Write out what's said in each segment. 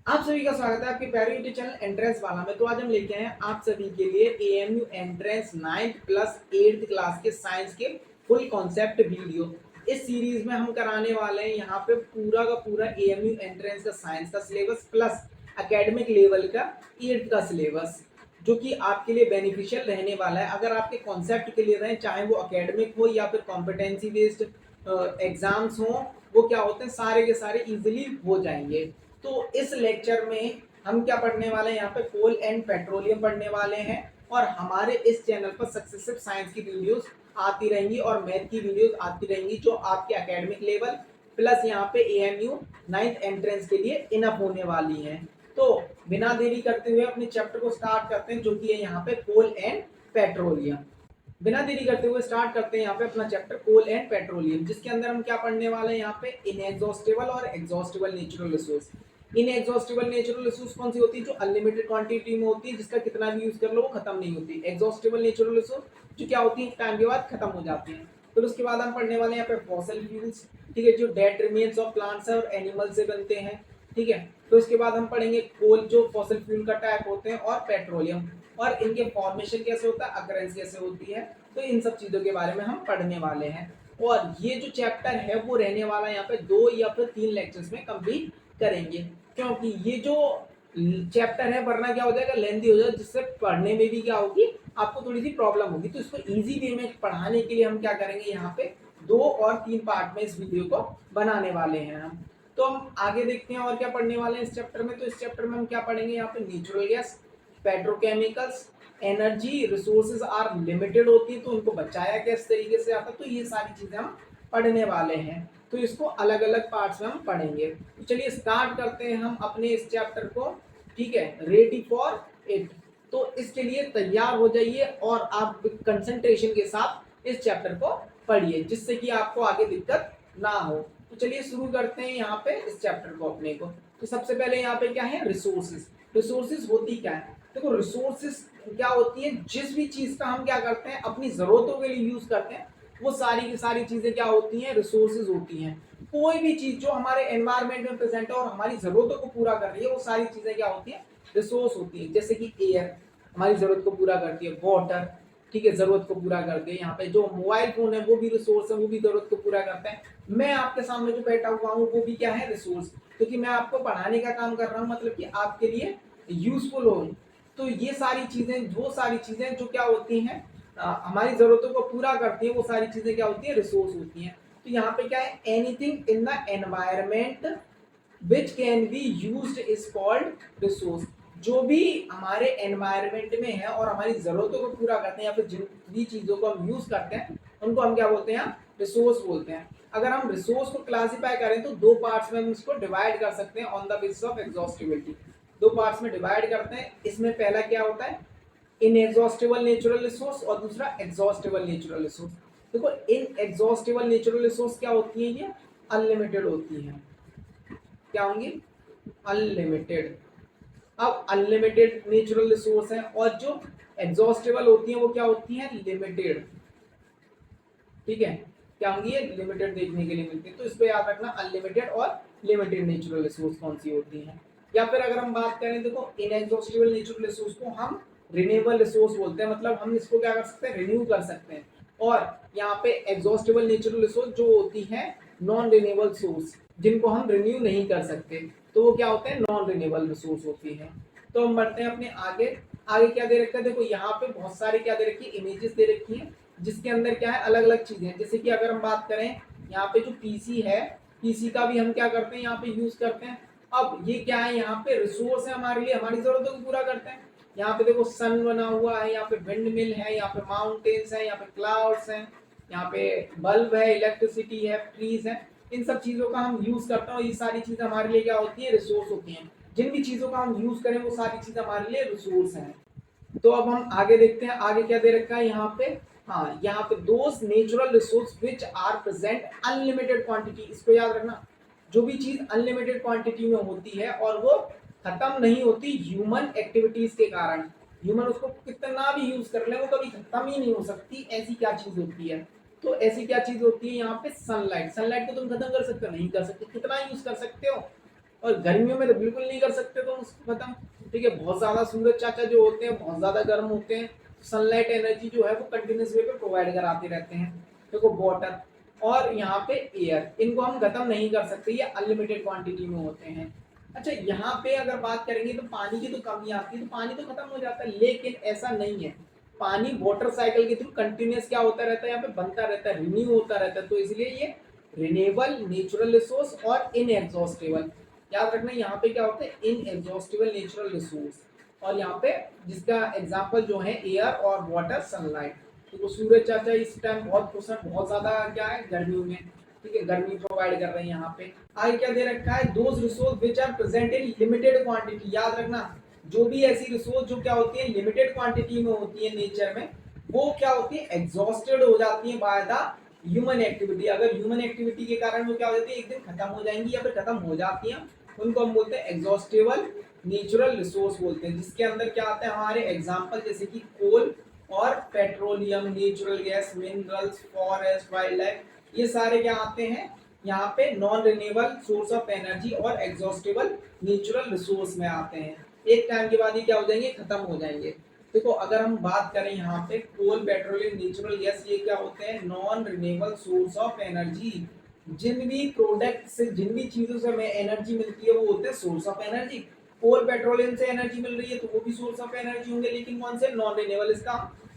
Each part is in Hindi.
आप सभी का स्वागत है आपके प्यारे यूट्यूब चैनल एंट्रेंस वाला में। तो आज हम लेके आए हैं आप सभी के लिए AMU entrance 9th plus 8th class के साइंस के फुल कॉन्सेप्ट वीडियो। इस सीरीज में हम कराने वाले हैं यहाँ पे पूरा का पूरा एएमयू एंट्रेंस का साइंस का सिलेबस प्लस एकेडमिक लेवल का 8th का सिलेबस, जो कि आपके लिए बेनिफिशियल रहने वाला है। अगर आपके कॉन्सेप्ट क्लियर रहे, चाहे वो एकेडमिक हो या फिर कॉम्पिटेंसी बेस्ड एग्जाम्स हो, वो क्या होते हैं सारे के सारे इजिली हो जाएंगे। तो इस लेक्चर में हम क्या पढ़ने वाले हैं, यहाँ पे कोल एंड पेट्रोलियम पढ़ने वाले हैं। और हमारे इस चैनल पर सक्सेसिव साइंस की वीडियोस आती रहेंगी और मैथ की वीडियोस आती रहेंगी, जो आपके एकेडमिक लेवल प्लस यहाँ पे एएमयू 9th एंट्रेंस के लिए इनफ होने वाली हैं। तो बिना देरी करते हुए अपने चैप्टर को स्टार्ट करते हैं, जो कि है यहाँ पे कोल एंड पेट्रोलियम। बिना देरी करते हुए स्टार्ट करते हैं यहाँ पे अपना चैप्टर कोल एंड पेट्रोलियम, जिसके अंदर हम क्या पढ़ने वाले हैं यहाँ पे इनएग्जॉस्टेबल और exhaustible natural resource. Inexhaustible natural resource कौन सी होती है? जो अनलिमिटेड क्वांटिटी में होती है, जिसका कितना भी यूज कर लो वो खत्म नहीं होती। एग्जॉस्टेबल नेचुरल रिसोर्स जो क्या होती है, टाइम के बाद खत्म हो जाती है। फिर उसके बाद हम पढ़ने वाले हैं यहाँ पे फॉसिल फ्यूल्स, ठीक है, जो डेड रिमेन्स ऑफ प्लांट्स और एनिमल से बनते हैं, ठीक है। तो उसके बाद हम पढ़ेंगे कोल, जो फॉसिल फ्यूल का टाइप होते हैं, और पेट्रोलियम, और इनके फॉर्मेशन कैसे होता है, अकरेंस कैसे होती है। तो इन सब चीजों के बारे में हम पढ़ने वाले हैं। और ये जो चैप्टर है वो रहने वाला है यहाँ पे 2 या फिर 3 लेक्चर्स में कंप्लीट करेंगे, क्योंकि ये जो चैप्टर है वरना क्या हो जाएगा, लेंथी हो जाएगा, जिससे पढ़ने में भी क्या होगी, आपको थोड़ी सी प्रॉब्लम होगी। तो इसको इजी वे में पढ़ाने के लिए हम क्या करेंगे, यहाँ पे 2 और 3 पार्ट में इस वीडियो को बनाने वाले हैं हम। तो हम आगे देखते हैं और क्या पढ़ने वाले हैं इस चैप्टर में। तो इस चैप्टर में हम क्या पढ़ेंगे, यहाँ पे natural gas, petrochemicals, energy resources are limited होती है, तो उनको बचाया किस तरीके से आता है, तो ये सारी चीजें हम पढ़ने वाले हैं। तो इसको अलग अलग पार्ट्स में हम पढ़ेंगे। तो चलिए स्टार्ट करते हैं हम अपने इस चैप्टर को, ठीक है, रेडी फॉर इट। तो इसके लिए तैयार हो जाइए और आप कंसंट्रेशन के साथ इस चैप्टर को पढ़िए, जिससे कि आपको आगे दिक्कत ना हो। तो चलिए शुरू करते हैं यहाँ पे इस चैप्टर को अपने को। तो सबसे पहले यहाँ पे क्या है, रिसोर्सेज। रिसोर्सेज होती क्या है? देखो, रिसोर्सेज क्या होती है, जिस भी चीज का हम क्या करते हैं अपनी जरूरतों के लिए यूज करते हैं, वो सारी की सारी चीजें क्या होती हैं, रिसोर्सेज होती हैं। कोई भी चीज जो हमारे एनवायरमेंट में प्रेजेंट है और हमारी जरूरतों को पूरा कर रही है, वो सारी चीजें क्या होती है, रिसोर्स होती है। जैसे कि एयर हमारी जरूरत को पूरा करती है, वाटर, ठीक है, जरूरत को पूरा करते हैं। यहाँ पे जो मोबाइल फोन है वो भी रिसोर्स है, वो भी जरूरत को पूरा करता है। मैं आपके सामने जो बैठा हुआ हूँ वो भी क्या है, रिसोर्स, क्योंकि मैं आपको पढ़ाने का काम कर रहा हूँ, मतलब कि आपके लिए यूजफुल हो। तो ये सारी चीजें, वो सारी चीजें जो क्या होती हैं, हमारी जरूरतों को पूरा करती है, वो सारी चीजें क्या होती है, रिसोर्स होती हैं। तो यहाँ पे क्या है, anything in the environment which can be used is called resource. जो भी हमारे एनवायरमेंट में है और हमारी जरूरतों को पूरा करते हैं, या फिर जिन भी चीजों को हम यूज करते हैं, उनको हम क्या बोलते हैं, रिसोर्स बोलते हैं। अगर हम रिसोर्स को क्लासिफाई करें तो 2 पार्ट्स में हम इसको डिवाइड कर सकते हैं on the basis of exhaustibility. 2 parts में डिवाइड करते हैं। इसमें पहला क्या होता है, इनएग्जॉस्टेबल नेचुरल रिसोर्स, और दूसरा एग्जॉस्टेबल नेचुरल रिसोर्स। देखो, इन एग्जॉस्टेबल नेचुरल रिसोर्स क्या होती है, ये अनलिमिटेड होती है। क्या होंगी, अनलिमिटेड। अब अनलिमिटेड नेचुरल रिसोर्स है, और जो एग्जॉस्टेबल होती है वो क्या होती है, लिमिटेड, ठीक है। क्या होंगी, ये लिमिटेड देखने के लिए मिलती है। तो इस पे याद रखना, अनलिमिटेड और लिमिटेड नेचुरल रिसोर्स कौन सी होती है। या फिर अगर हम बात करें, देखो, इनएग्जॉस्टेबल नेचुरल रिसोर्स को हम रिन्यूएबल रिसोर्स बोलते हैं, मतलब हम इसको क्या कर सकते हैं, रिन्यू कर सकते हैं। और यहाँ पे एग्जॉस्टेबल नेचुरल रिसोर्स जो होती है नॉन रिन्यूएबल सोर्स, जिनको हम रिन्यू नहीं कर सकते, तो वो क्या होते हैं, नॉन रिन्यूएबल रिसोर्स होती है। तो हम बढ़ते हैं अपने आगे। आगे क्या दे रखा है, देखो यहाँ पे बहुत सारी क्या दे रखी है, इमेजेस दे रखी है, जिसके अंदर क्या है, अलग अलग चीजें हैं। जैसे कि अगर हम बात करें, यहाँ पे जो पीसी है, पीसी का भी हम क्या करते हैं, यहाँ पे यूज करते हैं। अब ये क्या है, यहाँ पे रिसोर्स है हमारे लिए, हमारी जरूरतों को पूरा करते हैं। यहाँ पे देखो सन बना हुआ है, यहाँ पे विंड मिल है, यहाँ पे माउंटेन्स है, यहाँ पे क्लाउड्स हैं, यहाँ पे बल्ब है, इलेक्ट्रिसिटी है, ट्रीज है। इन सब चीजों का हम यूज करते हैं, और ये सारी चीजें हमारे लिए क्या होती है, रिसोर्स होती हैं। जिन भी चीजों का हम यूज करें वो सारी चीजें हमारे लिए रिसोर्स हैं। तो अब हम आगे देखते हैं, आगे क्या दे रखा है यहाँ पे। हाँ, यहाँ पे those natural resource which are present unlimited quantity. इसको याद रखना, जो भी चीज अनलिमिटेड क्वांटिटी में होती है और वो खत्म नहीं होती ह्यूमन एक्टिविटीज के कारण, ह्यूमन उसको कितना भी यूज कर ले वो कभी खत्म ही नहीं हो सकती, ऐसी क्या चीज होती है। तो ऐसी क्या चीज होती है, यहाँ पे सनलाइट। सनलाइट को तुम खत्म कर सकते हो, नहीं कर सकते। कितना यूज कर सकते हो, और गर्मियों में तो बिल्कुल नहीं कर सकते तुम उसको खत्म, ठीक है। बहुत ज्यादा सूरज चाचा जो होते हैं बहुत ज्यादा गर्म होते हैं, सनलाइट एनर्जी जो है वो कंटिन्यूस वे पे प्रोवाइड कराते रहते हैं। देखो वाटर और यहाँ पे एयर, इनको हम खत्म नहीं कर सकते, ये अनलिमिटेड क्वांटिटी में होते हैं। अच्छा यहाँ पे अगर बात करेंगे तो पानी की तो कमी आती है, तो पानी तो खत्म हो जाता है, लेकिन ऐसा नहीं है। पानी वाटर साइकिल के थ्रू कंटिन्यूस क्या होता रहता है, यहाँ पे बनता रहता है, रिन्यू होता रहता है, तो इसलिए ये रिन्यूएबल नेचुरल रिसोर्स और इनएग्जॉस्टेबल। याद रखना यहाँ पे क्या होता है, इनएग्जॉस्टेबल नेचुरल रिसोर्स, और यहाँ पे जिसका एग्जाम्पल जो है एयर और वाटर सनलाइट। तो सूरज चाचा इस टाइम बहुत परसेंट बहुत ज्यादा क्या है गर्मियों में, ठीक है, गर्मी प्रोवाइड कर रहे हैं। यहाँ पे आगे क्या दे रखा है, those resource which are present in limited quantity. याद रखना जो भी ऐसी रिसोर्स जो क्या होती है लिमिटेड क्वांटिटी में होती है नेचर में, वो क्या होती है एग्जॉस्टेड हो जाती है बाय द ह्यूमन एक्टिविटी। अगर ह्यूमन एक्टिविटी के कारण वो क्या हो जाती है एक दिन खत्म हो जाएंगी या फिर खत्म हो जाती हैं, उनको हम बोलते हैं एग्जॉस्टेबल नेचुरल रिसोर्स बोलते हैं। जिसके अंदर क्या आता है हमारे एग्जांपल जैसे कि कोल और petroleum, natural gas, minerals, forest, wild life, ये सारे क्या आते हैं यहाँ पे non renewable source of energy और एग्जॉस्टेबल नेचुरल रिसोर्स में आते हैं। एक टाइम के बाद ये क्या हो जाएंगे, खत्म हो जाएंगे। देखो अगर हम बात करें यहाँ पे कोल, पेट्रोलियम, नेचुरल गैस, ये क्या होते हैं non renewable source of energy. जिन भी प्रोडक्ट से, जिन भी चीजों से हमें एनर्जी मिलती है वो होते हैं source of energy. Coal petroleum से एनर्जी मिल रही है तो वो भी सोर्स ऑफ एनर्जी होंगे, लेकिन कौन से, नॉन रिन्यूएबल, इसका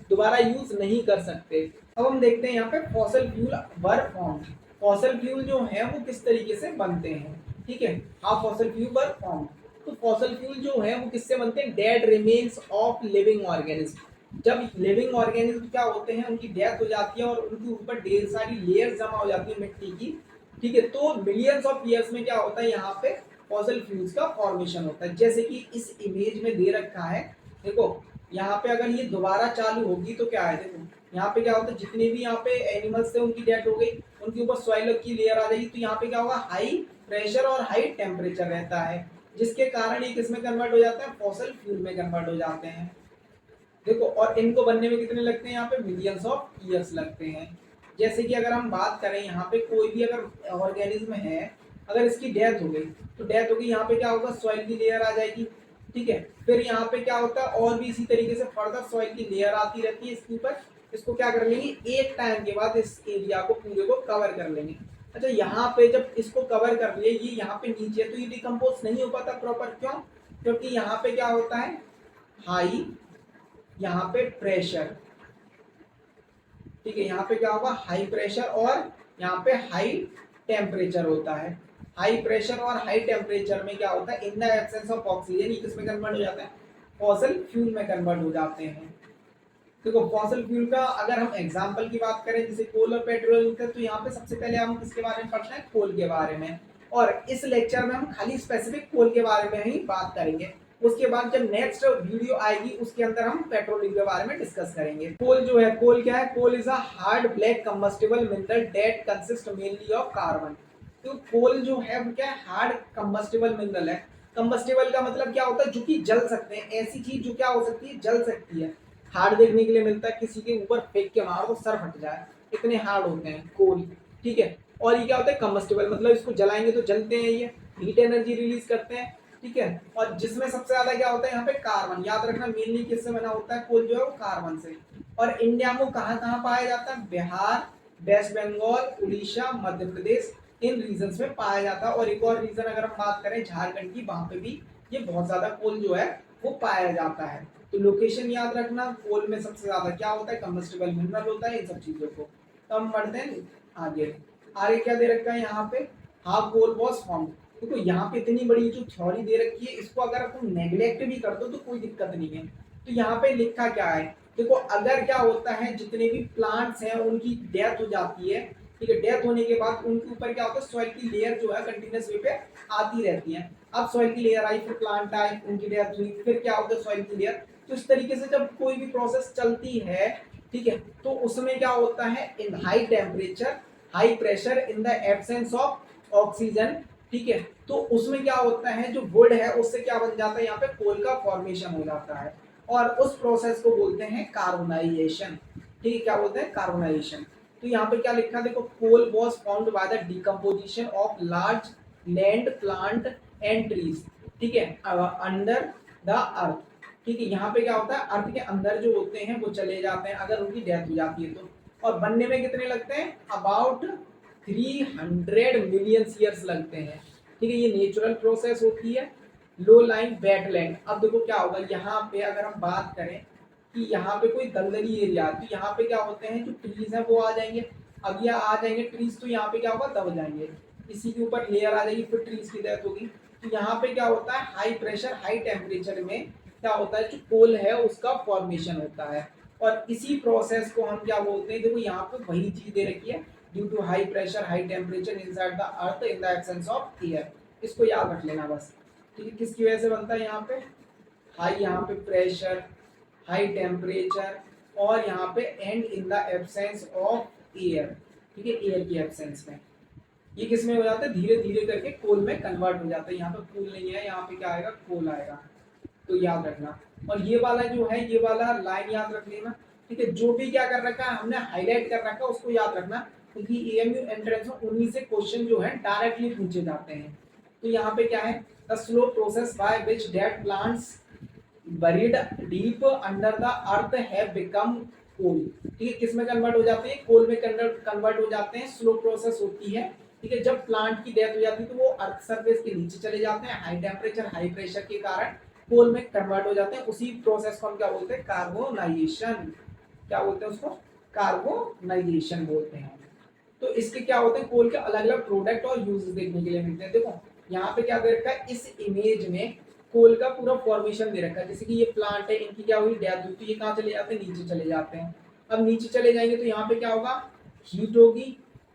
दोबारा यूज नहीं कर सकते। अब हम देखते हैं यहाँ पे फॉसिल फ्यूल वर फॉर्म। फॉसिल फ्यूल जो है वो किस तरीके से बनते हैं, ठीक है, how fossil fuel were form. तो फॉसिल फ्यूल जो है वो किससे बनते हैं, dead remains of living organism. जब लिविंग ऑर्गेनिज्म क्या होते हैं उनकी डेथ हो जाती है और उनके ऊपर ढेर सारी लेयर्स जमा हो जाती है मिट्टी की, ठीक है, तो मिलियंस ऑफ ईयर्स में क्या होता है यहाँ पे फॉसिल फ्यूल्स का फॉर्मेशन होता है। जैसे कि इस इमेज में दे रखा है, देखो यहाँ पे अगर ये दोबारा चालू होगी तो क्या है, देखो यहाँ पे क्या होता है जितने भी यहाँ पे एनिमल्स थे उनकी डेथ हो गई, उनके ऊपर सॉइल की लेयर आ जाएगी, तो यहाँ पे क्या होगा, हाई प्रेशर और हाई टेम्परेचर रहता है, जिसके कारण ये किसमें कन्वर्ट हो जाता है, फॉसिल फ्यूल में कन्वर्ट हो जाते हैं। देखो और इनको बनने में कितने लगते हैं, यहाँ पे मिलियंस ऑफ ईयर्स लगते हैं। जैसे कि अगर हम बात करें यहाँ पे कोई भी अगर ऑर्गेनिज्म है, अगर इसकी डेथ हो गई तो डेथ हो गई, यहाँ पे क्या होगा, सॉइल की लेयर आ जाएगी, ठीक है। फिर यहाँ पे क्या होता है और भी इसी तरीके से फर्दर सॉइल की लेयर आती रहती है इसके ऊपर। इसको क्या कर लेंगे, एक टाइम के बाद इस एरिया को पूरे को कवर कर लेंगे। अच्छा यहाँ पे जब इसको कवर कर लिए, ये यहाँ पे नीचे तो ये डिकम्पोज नहीं हो पाता प्रॉपर, क्यों, क्योंकि यहाँ पे क्या होता है हाई, यहाँ पे प्रेशर, ठीक है, यहाँ पे क्या होगा हाई प्रेशर और यहाँ पे हाई टेम्परेचर होता है। हाई प्रेशर और हाई टेम्परेचर में क्या होता है, इन द एब्सेंस ऑफ ऑक्सीजन, ये किसमें कन्वर्ट हो जाता है, फॉसिल फ्यूल में कन्वर्ट हो जाते हैं। देखो फॉसिल फ्यूल का अगर हम एग्जांपल की बात करें जैसे कोल और पेट्रोल का, तो यहाँ पे सबसे पहले हम किसके बारे में पढ़ते हैं, कोल के बारे में, और इस लेक्चर में हम खाली स्पेसिफिक कोल के बारे में ही बात करेंगे। उसके बाद जब नेक्स्ट वीडियो आएगी उसके अंदर हम पेट्रोलियम के बारे में डिस्कस करेंगे। कोल जो है, कोल क्या है, coal is a hard black combustible mineral that consist mainly of carbon. तो कोल जो है वो क्या है, हार्ड कंबस्टिबल मिनरल है। कंबस्टिबल का मतलब क्या होता है, जो कि जल सकते हैं, ऐसी चीज जो क्या हो सकती है, जल सकती है। हार्ड देखने के लिए मिलता है, किसी के ऊपर फेंक के मारो तो सर फट जाए, इतने हार्ड होते हैं कोल, ठीक है। और ये क्या होता है कंबस्टिबल, मतलब इसको जलाएंगे तो जलते हैं, ये हीट एनर्जी रिलीज करते हैं, ठीक है। और जिसमें सबसे ज्यादा क्या होता है यहाँ पे कार्बन, याद रखना मेनली किससे बना होता है कोल जो है वो कार्बन से। और इंडिया में कहाँ कहाँ पाया जाता है, बिहार, वेस्ट बंगाल, उड़ीसा, मध्य प्रदेश, इन रीजन में पाया जाता है। और एक और रीजन अगर हम बात करें झारखंड की, वहां पे भी ये बहुत ज्यादा कोल जो है वो पाया जाता है। तो लोकेशन याद रखना, कोल में सबसे ज्यादा क्या होता है, कंबस्टिबल मिनरल होता है, इन सब चीजों को। तो हम बढ़ते हैं आगे। आगे क्या दे रखा है यहाँ पे, हाउ कोल वाज फॉर्म्ड। देखो यहाँ पे इतनी बड़ी जो थ्योरी दे रखी है, इसको अगर तुम नेग्लेक्ट भी कर दो तो कोई दिक्कत नहीं है। तो यहाँ पे लिखा क्या है, देखो अगर क्या होता है जितने भी प्लांट्स हैं उनकी डेथ हो जाती है, ठीक है, डेथ होने के बाद उनके ऊपर क्या होता है, सॉइल की लेयर जो है कंटिन्यूस वे पे आती रहती है। अब सॉइल की लेयर आई, फिर प्लांट आए, उनकी डेथ हुई, फिर क्या होता है सॉइल की लेयर। तो इस तरीके से जब कोई भी प्रोसेस चलती है, ठीक है, तो उसमें क्या होता है, इन high temperature, high pressure, in the absence of oxygen, ठीक है, तो उसमें क्या होता है जो वुड है उससे क्या बन जाता है, यहाँ पे कोल का फॉर्मेशन हो जाता है, और उस प्रोसेस को बोलते हैं कार्बोनाइजेशन, ठीक है, क्या बोलते हैं, कार्बोनाइजेशन। तो यहाँ पे क्या लिखा है, देखो coal was found by the decomposition of large land plant and trees, ठीक है, अंडर द अर्थ, ठीक है। यहाँ पे क्या होता है, अर्थ के अंदर जो होते हैं वो चले जाते हैं अगर उनकी डेथ हो जाती है तो। और बनने में कितने लगते हैं, अबाउट 300 मिलियन ईयर्स लगते हैं, ठीक है। ये नेचुरल प्रोसेस होती है। लो लाइन वेटलैंड, अब देखो क्या होगा यहाँ पे, अगर हम बात करें कि यहाँ पे कोई दलदली एरिया, तो यहाँ पे क्या होते हैं जो ट्रीज है वो आ जाएंगे। अब ये आ जाएंगे ट्रीज, तो यहाँ पे क्या होगा, दब जाएंगे, इसी के ऊपर लेयर आ जाएगी, फिर ट्रीज की डेथ होगी। तो यहाँ पे क्या होता है, हाई प्रेशर हाई टेम्परेचर में क्या होता है, जो कोल है उसका फॉर्मेशन होता है। और इसी प्रोसेस को हम क्या बोलते हैं, देखो यहाँ पे वही चीज दे रखी है, due to high pressure high temperature inside the earth in the absence of air. इसको याद रख लेना बस, ठीक है। किसकी वजह से बनता है, यहाँ पे हाई, यहाँ पे प्रेशर, हाई टेम्परेचर, और यहाँ पे and in the absence of air, ठीक है, एयर की एब्सेंस में। ये किस में हो जाता है, धीरे धीरे करके कोल में कन्वर्ट हो जाता है। यहाँ पे कोल नहीं है, यहाँ पे क्या आएगा, कोल आएगा, तो याद रखना। और ये वाला जो है, ये वाला लाइन याद रख लेना, ठीक है। जो भी क्या कर रखा है हमने, हाईलाइट कर रखा है, उसको याद रखना, क्योंकि एएमयू एंट्रेंस में उन्हीं से क्वेश्चन जो है डायरेक्टली पूछे जाते हैं। तो यहाँ पे क्या है, the slow process by which dead plants buried deep under the earth have become coal, ठीक है। किस में कन्वर्ट हो जाते हैं, कोल में कन्वर्ट हो जाते हैं। स्लो प्रोसेस होती है, ठीक है। जब प्लांट की डेथ हो जाती है तो वो अर्थ सरफेस के नीचे चले जाते हैं, हाई टेम्परेचर हाई प्रेशर के कारण कोल में कन्वर्ट हो जाते हैं। उसी प्रोसेस को हम क्या बोलते हैं, कार्बोनाइजेशन, क्या बोलते हैं उसको, कार्बोनाइजेशन बोलते हैं। तो इसके क्या होते हैं, कोल के अलग अलग प्रोडक्ट और यूजेस देखने के लिए मिलते हैं। देखो यहाँ पे क्या दे रखा है, इस इमेज में कोल का पूरा फॉर्मेशन दे रखा है। जैसे कि ये प्लांट है, इनकी क्या हुई, डेथ हुई, तो ये कहाँ चले जाते हैं, नीचे चले जाते हैं। अब नीचे चले जाएंगे तो यहाँ पे क्या होगा, हीट होगी,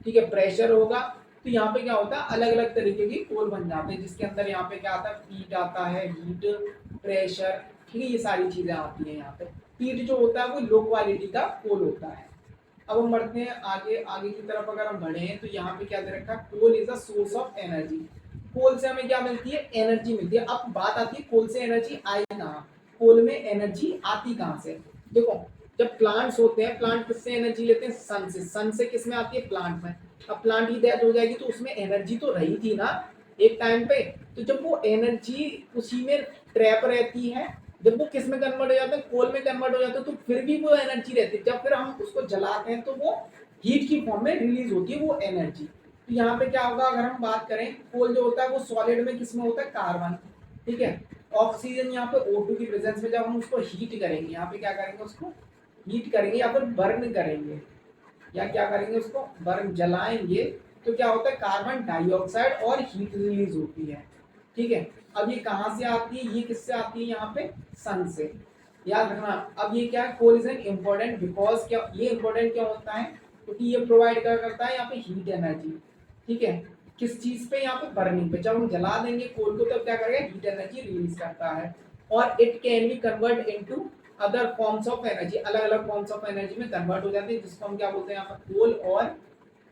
ठीक है, प्रेशर होगा। तो यहाँ पे क्या होता है, अलग अलग तरीके की कोल बन जाते हैं, जिसके अंदर यहाँ पे क्या आता है, हीट आता है, हीट, प्रेशर, ठीक है, ये सारी चीजें आती है यहाँ पे। हीट जो होता है वो लो क्वालिटी का कोल होता है। अब हम बढ़ते हैं आगे, आगे की तरफ अगर हम बढ़े हैं तो यहाँ पे क्या दे रखा है, coal is a source of energy. Coal से हमें क्या मिलती है, एनर्जी मिलती है। अब बात आती है कोल से एनर्जी आई कहाँ, कोल में एनर्जी आती कहाँ से। देखो जब प्लांट्स होते हैं, प्लांट किससे एनर्जी लेते हैं, सन से। सन से किस में आती है, प्लांट में। अब प्लांट की डेथ हो जाएगी तो उसमें एनर्जी तो रही थी ना एक टाइम पे, तो जब वो एनर्जी उसी में ट्रैप रहती है, जब वो किस में कन्वर्ट हो जाता है, कोल में कन्वर्ट हो जाता है, तो फिर भी वो एनर्जी रहती है। जब फिर हम उसको जलाते हैं तो वो हीट की फॉर्म में रिलीज होती है वो एनर्जी। तो यहाँ पे क्या होगा, अगर हम बात करें, कोल जो होता है वो सॉलिड में किस में होता है, कार्बन, ठीक है। ऑक्सीजन यहाँ पे O2 की प्रेजेंस में जब हम उसको हीट करेंगे, यहाँ पे क्या करेंगे, उसको हीट करेंगे या फिर बर्न करेंगे, या क्या करेंगे, उसको बर्न, जलाएंगे, तो क्या होता है, कार्बन डाइऑक्साइड और हीट रिलीज होती है, ठीक है। अब ये कहाँ से आती है, ये किससे आती है, यहाँ पे सन से, याद रखना। अब ये क्या है, coal is an important because, क्या ये इम्पोर्टेंट क्या होता है, क्योंकि ये प्रोवाइड करता है यहाँ पे हीट एनर्जी, ठीक है। किस चीज पे, यहाँ पे बर्निंग पे। जब हम जला देंगे कोल को तब क्या करेगा, हीट एनर्जी रिलीज करता है। और it can be convert into other forms of energy, अलग अलग फॉर्म्स ऑफ एनर्जी में कन्वर्ट हो जाती है, जिसको हम क्या बोलते हैं, यहाँ पर कोल और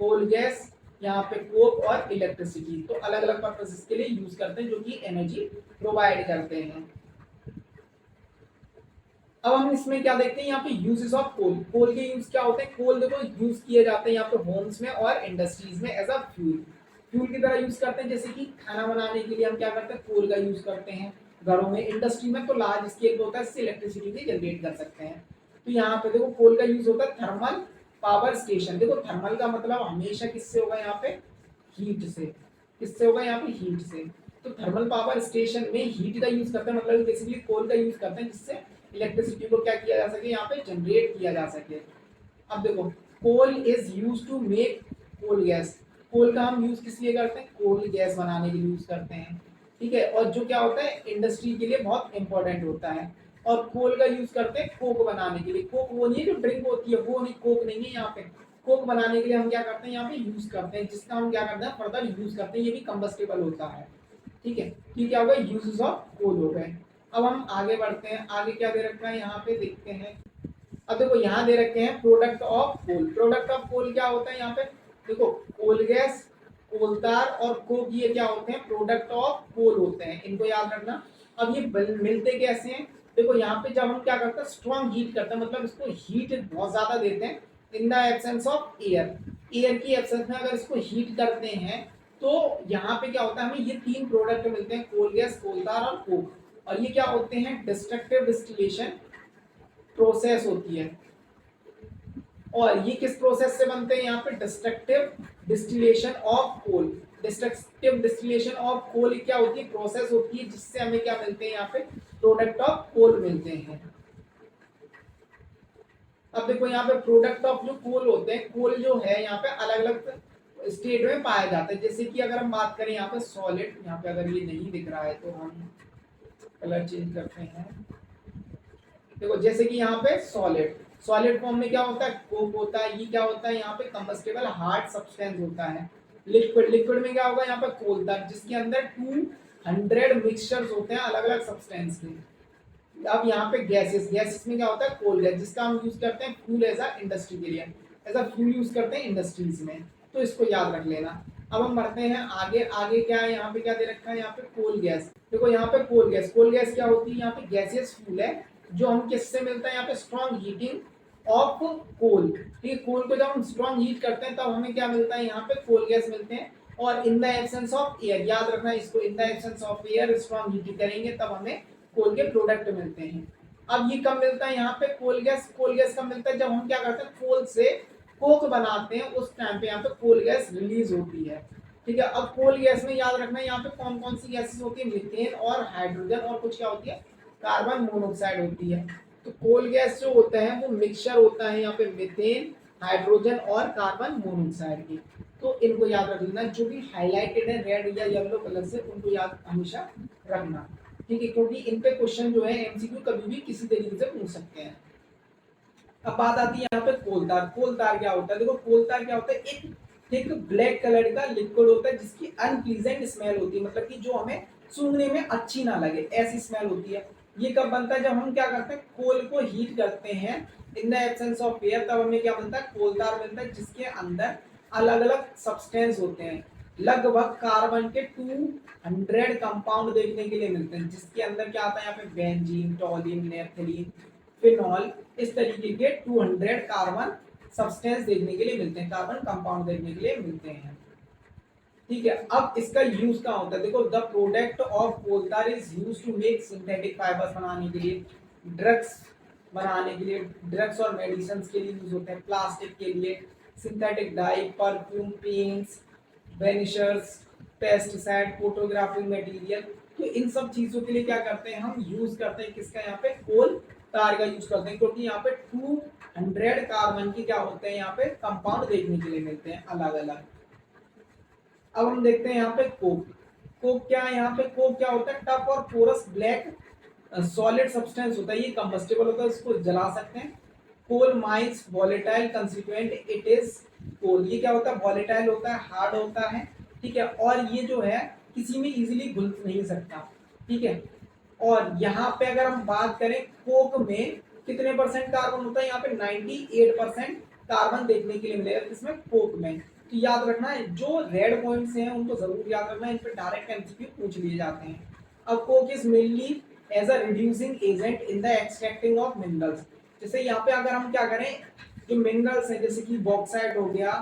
कोल गैस, यहाँ पे कोक और इलेक्ट्रिसिटी। तो अलग अलग पर्पसेस के लिए यूज करते हैं, जो कि एनर्जी प्रोवाइड करते हैं। अब हम इसमें क्या देखते हैं, यहाँ पे यूजेस ऑफ कोल। कोल के यूज क्या होते हैं, कोल देखो यूज किए जाते हैं यहाँ पे होम्स में और इंडस्ट्रीज में एज अ फ्यूल, फ्यूल की तरह यूज करते हैं। जैसे कि खाना बनाने के लिए हम क्या करते हैं, कोल का यूज करते हैं। घरों में, इंडस्ट्री में तो लार्ज स्केल पे होता है, इससे इलेक्ट्रिसिटी भी जनरेट कर सकते हैं। तो यहाँ पे देखो कोल का यूज होता है थर्मल पावर स्टेशन। देखो थर्मल का मतलब हमेशा किससे होगा, यहाँ पे हीट से। किससे होगा, यहाँ पे हीट से। तो थर्मल पावर स्टेशन में हीट का यूज करते हैं, मतलब बेसिकली कोल का यूज करते हैं, जिससे इलेक्ट्रिसिटी को क्या किया जा सके, यहाँ पे जनरेट किया जा सके। अब देखो coal is use to make coal gas. Coal का हम यूज किस लिए करते हैं, कोल गैस बनाने के लिए यूज करते हैं, ठीक है। और जो क्या होता है, इंडस्ट्री के लिए बहुत इंपॉर्टेंट होता है। और कोल का यूज करते हैं कोक बनाने के लिए। कोक वो नहीं है जो ड्रिंक होती है, वो नहीं, कोक नहीं है यहाँ पे। कोक बनाने के लिए हम क्या करते हैं, यहाँ पे यूज करते हैं, जिसका हम क्या करते हैं, फर्दर यूज करते हैं। ये भी कंबस्टेबल होता है, ठीक है। ये क्या होगा, यूजेस ऑफ कोल हो गए। अब हम आगे बढ़ते हैं, आगे क्या दे रखा है, यहाँ पे देखते हैं। अब देखो यहाँ दे रखे हैं product of coal. Product of coal क्या होता है, यहाँ पे देखो कोल गैस, कोलतार और कोक, ये क्या होते हैं, प्रोडक्ट ऑफ कोल होते हैं, इनको याद रखना। अब ये मिलते कैसे हैं, देखो यहाँ पे जब हम क्या करते हैं, स्ट्रॉन्ग हीट करते हैं, मतलब इसको हीट बहुत ज्यादा देते हैं इन the absence of air. Air की एब्सेंस में अगर इसको हीट करते हैं तो यहाँ पे क्या होता है, हमें ये तीन प्रोडक्ट मिलते हैं, कोल गैस, कोल तार और कोक। और ये क्या होते हैं, डिस्ट्रक्टिव डिस्टिलेशन प्रोसेस होती है। और ये किस प्रोसेस से बनते हैं, यहाँ पे destructive distillation of coal. Destructive distillation of coal क्या होती है, प्रोसेस होती है जिससे हमें क्या मिलते हैं, यहाँ पे प्रोडक्ट ऑफ कोल मिलते हैं। अब देखो यहाँ पे प्रोडक्ट ऑफ जो कोल होते हैं, कोल जो है यहाँ पे अलग अलग स्टेट में पाया जाता है। जैसे कि अगर हम बात करें यहाँ पे सॉलिड, यहाँ पे अगर ये नहीं दिख रहा है तो हम कलर चेंज करते हैं। देखो जैसे कि यहाँ पे सॉलिड, सॉलिड फॉर्म में क्या होता है, कोक होता है। ये क्या होता है, यहाँ पे कंबस्टेबल हार्ड सब्सटेंस होता है। लिक्विड, लिक्विड में क्या होगा, यहाँ पे कोल था जिसके अंदर 200 मिक्सचर्स होते हैं अलग अलग सब्सटेंस के। अब यहाँ पे गैसेस, गैसेस में क्या होता है, कोल गैस, जिसका हम यूज करते हैं फ्यूल एज अ इंडस्ट्री के लिए, एज अ फ्यूल यूज करते हैं इंडस्ट्रीज में। तो इसको याद रख लेना। अब हम बढ़ते हैं आगे। आगे क्या है, यहाँ पे क्या दे रखा है, यहाँ पे कोल गैस। देखो यहाँ पे कोल गैस, कोल गैस क्या होती है, यहाँ पे गैसियस फ्यूल है जो हम किससे मिलता है, यहाँ पे स्ट्रॉन्ग हीटिंग ऑफ कोल। ठीक है, कोल को जब हम स्ट्रॉन्ग हीट करते हैं तब हमें क्या मिलता है, यहाँ पे कोल गैस मिलते हैं। और इन द एब्सेंस ऑफ एयर, याद रखना इसको, इन the absence of air strong heating करेंगे तब हमें कोल के प्रोडक्ट मिलते हैं। अब ये कब मिलता है, यहाँ पे कोल गैस, कोल गैस कब मिलता है, जब हम क्या करते हैं, कोल से कोक बनाते हैं, उस टाइम पे यहाँ पे कोल गैस रिलीज होती है। ठीक है, अब कोल गैस में याद रखना यहाँ पे कौन कौन सी गैसेस होती है, मीथेन और हाइड्रोजन और कुछ क्या होती है, कार्बन मोनोऑक्साइड होती है। तो कोल गैस जो होता है वो मिक्सचर होता है यहाँ पे मीथेन, हाइड्रोजन और कार्बन मोनोऑक्साइड की। तो इनको याद रख लेना, जो भी हाईलाइटेड है रेड या येलो कलर से, उनको याद हमेशा रखना। ठीक है, क्योंकि इन पे क्वेश्चन जो है एमसीक्यू कभी भी किसी तरीके से पूछ सकते हैं। अब बात आती है यहाँ पे कोल तार। कोल तार क्या होता है, देखो कोल तार क्या होता है, एक थिक ब्लैक कलर का लिक्विड होता है जिसकी अनप्लीजेंट स्मेल होती है, मतलब कि जो हमें सूंघने में अच्छी ना लगे ऐसी स्मेल होती है। ये कब बनता है, जब हम क्या करते हैं, कोल को हीट करते हैं इन द एब्सेंस ऑफ एयर, तब हमें क्या मिलता है, कोल तार मिलता है जिसके अंदर अलग अलग सब्सटेंस होते हैं। लगभग कार्बन के 200 कंपाउंड देखने के लिए मिलते हैं, जिसके अंदर क्या आता है, यहाँ पे बेंजीन, टॉलिन, नेफ्थलीन, फिनॉल, इस तरीके के 200 कार्बन सब्सटेंस देखने के लिए मिलते हैं, कार्बन कंपाउंड देखने के लिए मिलते हैं। ठीक है, अब इसका यूज कहाँ होता है, देखो the product of coal tar is used to make synthetic fibres बनाने के लिए, ड्रग्स बनाने के लिए, ड्रग्स और मेडिसिन के लिए यूज होते हैं, प्लास्टिक के लिए, सिंथेटिक डाई, परफ्यूम, पेंट्स, वेनिशर्स, पेस्टिसाइड, फोटोग्राफिक मटेरियल। तो इन सब चीजों के लिए क्या करते हैं, हम यूज करते हैं किसका, यहाँ पे कोल तार का यूज करते हैं, क्योंकि यहाँ पे 200 कार्बन की क्या होते हैं, यहाँ पे कंपाउंड देखने के लिए मिलते हैं अलग अलग। अब हम देखते हैं यहाँ पे कोक। कोक क्या है, यहाँ पे कोक क्या होता है, टफ और पोरस ब्लैक सॉलिड सब्सटेंस होता है, ये कंबस्टेबल होता है, इसको जला सकते हैं। Coal mines volatile constituent, it is coal, ये क्या होता है, वॉलेटाइल होता है, हार्ड होता है। ठीक है, और ये जो है किसी में इजीली घुल नहीं सकता। ठीक है, और यहाँ पे अगर हम बात करें कोक में कितने परसेंट कार्बन होता है, यहाँ पे 98% कार्बन देखने के लिए मिलेगा इसमें कोक में। तो याद रखना है, जो रेड पॉइंट्स हैं उनको जरूर याद रखना है, इन पे डायरेक्ट एमसीक्यू पूछ लिए जाते हैं। अब coke is mainly as a reducing agent in the extracting of minerals. जैसे यहाँ पे अगर हम क्या करें, जो मिनरल्स हैं जैसे कि बॉक्साइट हो गया,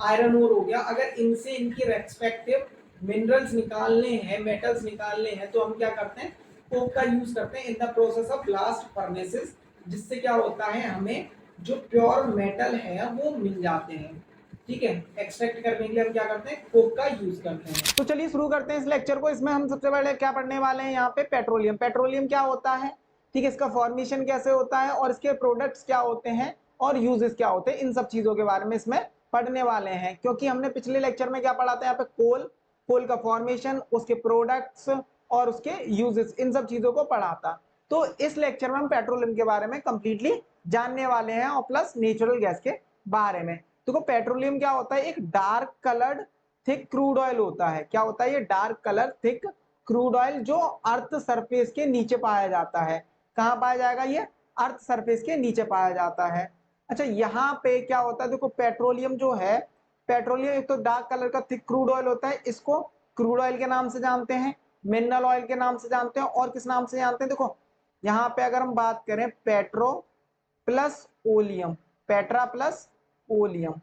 आयरन ओर हो गया, अगर इनसे इनके रेस्पेक्टिव मिनरल्स निकालने हैं, मेटल्स निकालने हैं, तो हम क्या करते हैं, कोक का यूज करते हैं in the process of blast furnaces, जिससे क्या होता है, हमें जो प्योर मेटल है वो मिल जाते हैं। ठीक है, एक्सट्रैक्ट करने के लिए हम क्या करते हैं, कोक का यूज करते हैं। तो चलिए शुरू करते हैं इस लेक्चर को। इसमें हम सबसे पहले क्या पढ़ने वाले हैं, यहाँ पे पेट्रोलियम। पेट्रोलियम क्या होता है, ठीक है, इसका फॉर्मेशन कैसे होता है और इसके प्रोडक्ट्स क्या होते हैं और यूजेस क्या होते हैं, इन सब चीजों के बारे में इसमें पढ़ने वाले हैं। क्योंकि हमने पिछले लेक्चर में क्या पढ़ा था, यहाँ पे कोल, कोल का फॉर्मेशन, उसके प्रोडक्ट्स और उसके यूजेस, इन सब चीजों को पढ़ा था। तो इस लेक्चर में हम पेट्रोलियम के बारे में कंप्लीटली जानने वाले हैं और प्लस नेचुरल गैस के बारे में। देखो पेट्रोलियम क्या होता है, एक dark coloured thick crude oil होता है। क्या होता है, ये dark colour thick crude oil जो अर्थ सरफेस के नीचे पाया जाता है। कहाँ पाया जाएगा, ये अर्थ सरफेस के नीचे पाया जाता है। अच्छा, यहाँ पे क्या होता है, देखो पेट्रोलियम जो है, पेट्रोलियम एक तो डार्क कलर का थिक क्रूड ऑयल होता है, इसको क्रूड ऑयल के नाम से जानते हैं, मिनरल ऑयल के नाम से जानते हैं, और किस नाम से जानते हैं, देखो यहाँ पे अगर हम बात करें petro plus oleum, Petra plus oleum,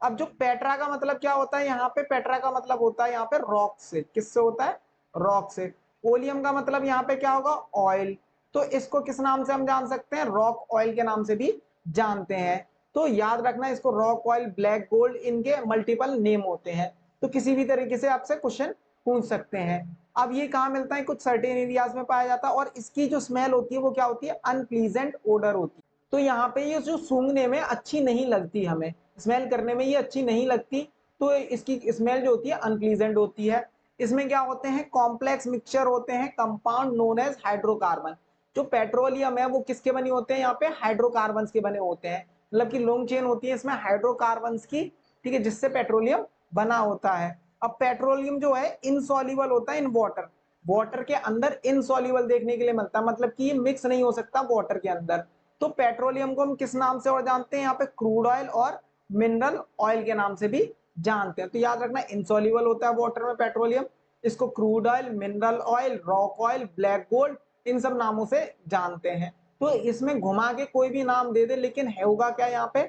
अब जो पेट्रा का मतलब क्या होता है यहाँ पे, पेट्रा का मतलब होता है यहाँ पे रॉक से, किससे होता है, रॉक से। ओलियम का मतलब यहाँ पे क्या होगा, ऑयल। तो इसको किस नाम से हम जान सकते हैं, रॉक ऑयल के नाम से भी जानते हैं। तो याद रखना इसको, रॉक ऑयल, ब्लैक गोल्ड, इनके मल्टीपल नेम होते हैं। तो किसी भी तरीके से आपसे क्वेश्चन पूछ सकते हैं। अब ये कहाँ मिलता है, कुछ सर्टेन एरियाज में पाया जाता है, और इसकी जो स्मेल होती है वो क्या होती है, अनप्लीजेंट ओडर होती है। तो यहाँ पे ये जो सूंघने में अच्छी नहीं लगती, हमें स्मेल करने में ये अच्छी नहीं लगती, तो इसकी स्मेल जो होती है अनप्लीजेंट होती है। इसमें क्या होते हैं, कॉम्प्लेक्स मिक्सचर होते हैं, कंपाउंड नोन एज हाइड्रोकार्बन। जो पेट्रोलियम है वो किसके बने होते हैं, यहाँ पे हाइड्रोकार्बन के बने होते हैं, मतलब कि लॉन्ग चेन होती है इसमें हाइड्रोकार्बन की, ठीक है, जिससे पेट्रोलियम बना होता है। अब पेट्रोलियम जो है इनसॉल्युबल होता है इन वाटर, वाटर के अंदर इनसॉल्युबल देखने के लिए मिलता है, मतलब कि ये मिक्स नहीं हो सकता वाटर के अंदर। तो पेट्रोलियम को हम किस नाम से और जानते हैं, यहाँ पे क्रूड ऑयल और मिनरल ऑयल के नाम से भी जानते हैं। तो याद रखना इनसॉल्युबल होता है वाटर में पेट्रोलियम, इसको crude oil, mineral oil, rock oil, black gold, इन सब नामों से जानते हैं। तो इसमें घुमा के कोई भी नाम दे दे, लेकिन होगा क्या यहाँ पे,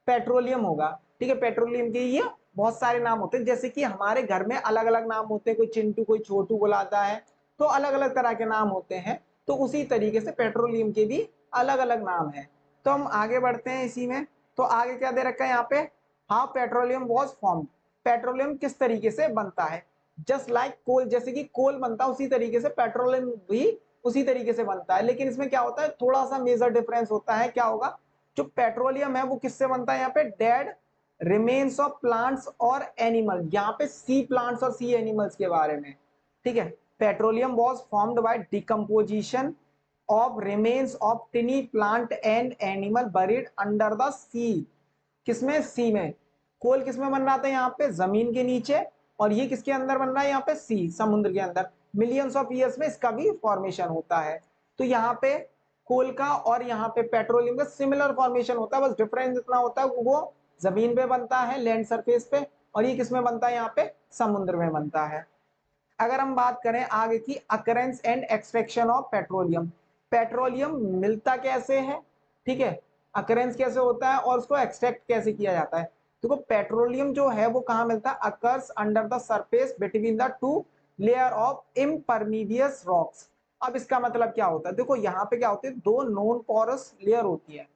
पेट्रोलियम होगा, ठीक है। पेट्रोलियम के ये बहुत सारे नाम होते हैं, जैसे कि हमारे घर में अलग अलग नाम होते हैं, कोई चिंटू कोई छोटू बुलाता है, तो अलग अलग तरह के नाम होते हैं। तो उसी तरीके से पेट्रोलियम के भी अलग अलग नाम है। तो हम आगे बढ़ते हैं इसी में। तो आगे क्या दे रखा है यहाँ पे, how petroleum was formed, petroleum किस तरीके से बनता है। जस्ट लाइक कोल, जैसे कि कोल बनता है उसी तरीके से पेट्रोलियम भी उसी तरीके से बनता है, लेकिन इसमें क्या होता है, थोड़ा सा मेजर डिफरेंस होता है। क्या होगा, जो पेट्रोलियम है वो किससे बनता है, यहाँ पे डेड रिमेन्स ऑफ प्लांट्स और एनिमल, यहाँ पे सी प्लांट्स और सी एनिमल्स के बारे में, ठीक है। Petroleum was formed by decomposition of remains of tiny plant and animal buried under the sea, किसमें, सी में। कोल किसमें बन रहा था, यहाँ पे जमीन के नीचे, और ये किसके अंदर बन रहा है, यहाँ पे सी, समुद्र के अंदर। मिलियंस ऑफ ईयर्स में इसका भी फॉर्मेशन होता है। तो यहाँ पे कोल का और यहाँ पे पेट्रोलियम का सिमिलर फॉर्मेशन होता है, बस डिफरेंस इतना होता है, वो जमीन पे बनता है लैंड सरफेस पे, और ये किसमें बनता है, यहाँ पे समुद्र में बनता है। अगर हम बात करें आगे की, occurrence and extraction of petroleum, petroleum मिलता कैसे है, ठीक है, अकरेंस कैसे होता है और उसको एक्सट्रैक्ट कैसे किया जाता है। देखो पेट्रोलियम जो है वो कहाँ मिलता है, occurs under the surface between the two layer of impermeable rocks. अब इसका मतलब क्या होता है, देखो यहाँ पे क्या होती है, दो नॉन पोरस लेयर होती है,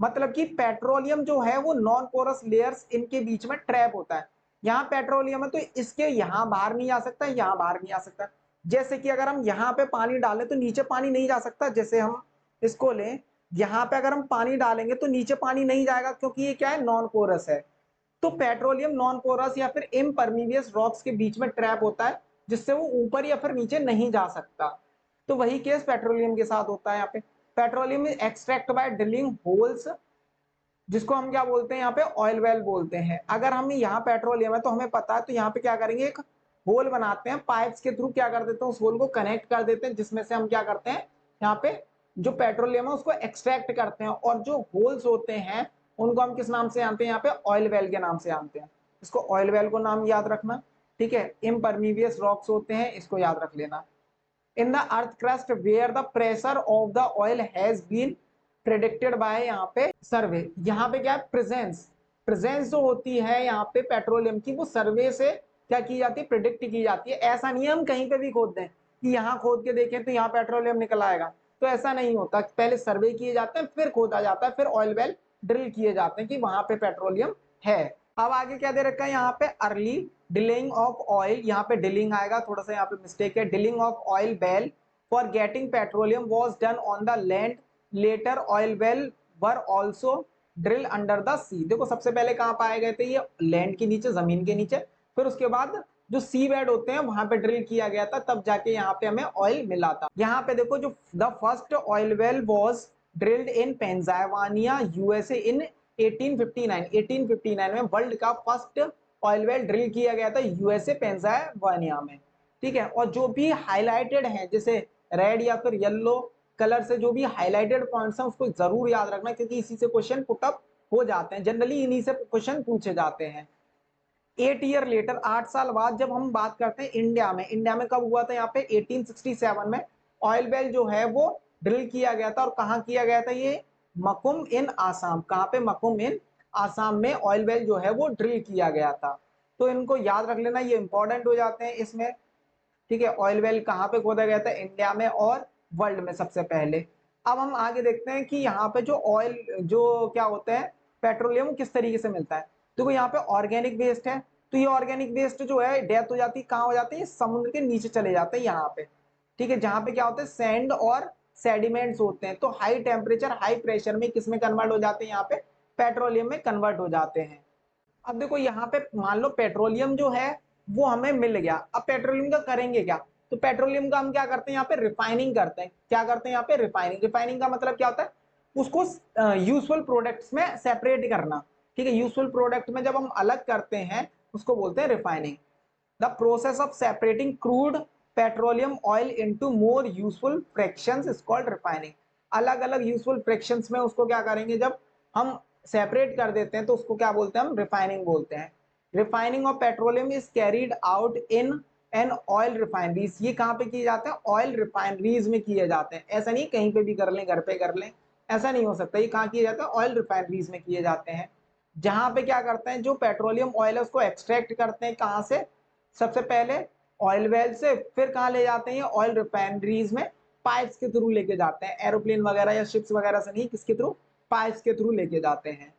मतलब कि पेट्रोलियम जो है वो नॉन पोरस लेयर्स इनके बीच में ट्रैप होता है। यहाँ पेट्रोलियम है तो इसके यहाँ बाहर नहीं आ सकता, यहाँ बाहर नहीं आ सकता। जैसे कि अगर हम यहाँ पे पानी डालें तो नीचे पानी नहीं जा सकता, जैसे हम इसको लें, यहाँ पे अगर हम पानी डालेंगे तो नीचे पानी नहीं जाएगा, क्योंकि ये क्या है, नॉन पोरस है। तो पेट्रोलियम नॉन पोरस या फिर इम्परमीवियस रॉक्स के बीच में ट्रैप होता है, जिससे वो ऊपर या फिर नीचे नहीं जा सकता। तो वही केस पेट्रोलियम के साथ होता है। यहाँ पे petroleum extract by drilling holes, जिसको हम क्या बोलते हैं, यहाँ पे ऑयल वेल बोलते हैं। अगर हम यहाँ पेट्रोलियम है तो हमें पता है, तो यहाँ पे क्या करेंगे, एक होल बनाते हैं, पाइप्स के थ्रू क्या कर देते हैं, उस होल को कनेक्ट कर देते हैं, जिसमें से हम क्या करते हैं, यहाँ पे जो पेट्रोलियम है उसको एक्सट्रैक्ट करते हैं। और जो होल्स होते हैं उनको हम किस नाम से जानते हैं, यहाँ पे ऑयल वेल के नाम से जानते हैं। इसको ऑयल वेल को नाम याद रखना, ठीक है। इम्परमीवियस रॉक्स होते हैं, इसको याद रख लेना। In the earth crust where the pressure of the oil has been predicted by, यहाँ पे सर्वे, यहाँ पे क्या है, प्रेजेंस, प्रेजेंस जो होती है यहाँ पे पेट्रोलियम की, वो सर्वे से क्या की जाती है, प्रिडिक्ट की जाती है। ऐसा नहीं है हम कहीं पे भी खोद दें कि यहाँ खोद के देखें तो यहाँ पेट्रोलियम निकल आएगा, तो ऐसा नहीं होता। पहले सर्वे किए जाते हैं, फिर खोदा जाता है, फिर ऑयल वेल ड्रिल किए जाते हैं कि वहां पे पेट्रोलियम है। अब आगे क्या दे रखा है, यहाँ पे अर्ली डिलिंग ऑफ ऑयल, यहाँ पे डिलिंग आएगा, थोड़ा सा यहाँ पे मिस्टेक है, drilling of oil well for getting petroleum was done on the land, later oil well were also drill under the sea. देखो सबसे पहले कहाँ पाए गए थे, ये लैंड के नीचे, जमीन के नीचे, फिर उसके बाद जो सी बेड होते हैं वहां पे ड्रिल किया गया था, तब जाके यहाँ पे हमें ऑयल मिला था। यहाँ पे देखो, जो the first oil well was drilled in Pennsylvania USA in 1859 में वर्ल्ड का फर्स्ट ऑयल वेल ड्रिल किया गया था यूएसए पेंसिल्वेनिया में, ठीक है। और जो भी हाईलाइटेड है, जैसे रेड या फिर येलो कलर से जो भी हाईलाइटेड पॉइंट्स हैं उसको जरूर याद रखना, क्योंकि इसी से क्वेश्चन पुटअप हो जाते हैं, जनरली इन्हीं से क्वेश्चन पूछे जाते हैं। 8 ईयर लेटर, 8 साल बाद जब हम बात करते हैं इंडिया में, इंडिया में कब हुआ था, यहाँ पे 1867 में ऑयल वेल जो है वो ड्रिल किया गया था। और कहाँ किया गया था, ये मकुम इन आसाम, कहाँ पे, मकुम इन आसाम में ऑयल वेल जो है वो ड्रिल किया गया था। तो इनको याद रख लेना, ये इंपॉर्टेंट हो जाते हैं इसमें। ठीक है, ऑयल वेल कहाँ पे खोदा गया था? इंडिया में और वर्ल्ड में सबसे पहले। अब हम आगे देखते हैं कि यहाँ पे जो ऑयल जो क्या होता है पेट्रोलियम किस तरीके से मिलता है। देखो यहाँ पे ऑर्गेनिक वेस्ट है, तो ये ऑर्गेनिक वेस्ट जो है डेथ हो जाती है, कहाँ हो जाती है? समुद्र के नीचे चले जाते हैं यहाँ पे। ठीक है, जहाँ पे क्या होता है सैंड और सेडिमेंट्स होते हैं, तो हाई टेम्परेचर हाई प्रेशर में किस में कन्वर्ट हो जाते हैं? यहाँ पे पेट्रोलियम में कन्वर्ट हो जाते हैं। अब देखो यहाँ पे मान लो पेट्रोलियम जो है वो हमें मिल गया, अब पेट्रोलियम का करेंगे क्या? तो पेट्रोलियम का हम क्या करते हैं यहाँ पे? रिफाइनिंग करते हैं। क्या करते हैं यहाँ पे? रिफाइनिंग। रिफाइनिंग का मतलब क्या होता है? उसको यूजफुल प्रोडक्ट्स में सेपरेट करना। ठीक है, यूजफुल प्रोडक्ट में जब हम अलग करते हैं उसको बोलते हैं refining. The process of separating crude petroleum oil into more useful fractions is called refining. अलग अलग यूजफुल फ्रैक्शंस में उसको क्या करेंगे? जब हम सेपरेट कर देते हैं तो उसको क्या बोलते हैं? हम रिफाइनिंग बोलते हैं। Refining of petroleum is carried out in an oil refineries. ये कहाँ पे किए जाते हैं? ऑयल रिफाइनरीज में किए जाते हैं। ऐसा नहीं कहीं पे भी कर लें, घर पे कर लें, ऐसा नहीं हो सकता। ये कहाँ किए जाते हैं? ऑयल रिफाइनरीज में किए जाते हैं। जहां पे क्या करते हैं, जो पेट्रोलियम ऑयल है उसको एक्सट्रैक्ट करते हैं कहाँ से? सबसे पहले ऑयल वेल से, फिर कहाँ ले जाते हैं? ऑयल रिफाइनरीज में पाइप्स के थ्रू लेके जाते हैं। एरोप्लेन वगैरह या शिप्स वगैरह से नहीं, किसके थ्रू? पाइप्स के थ्रू लेके जाते हैं।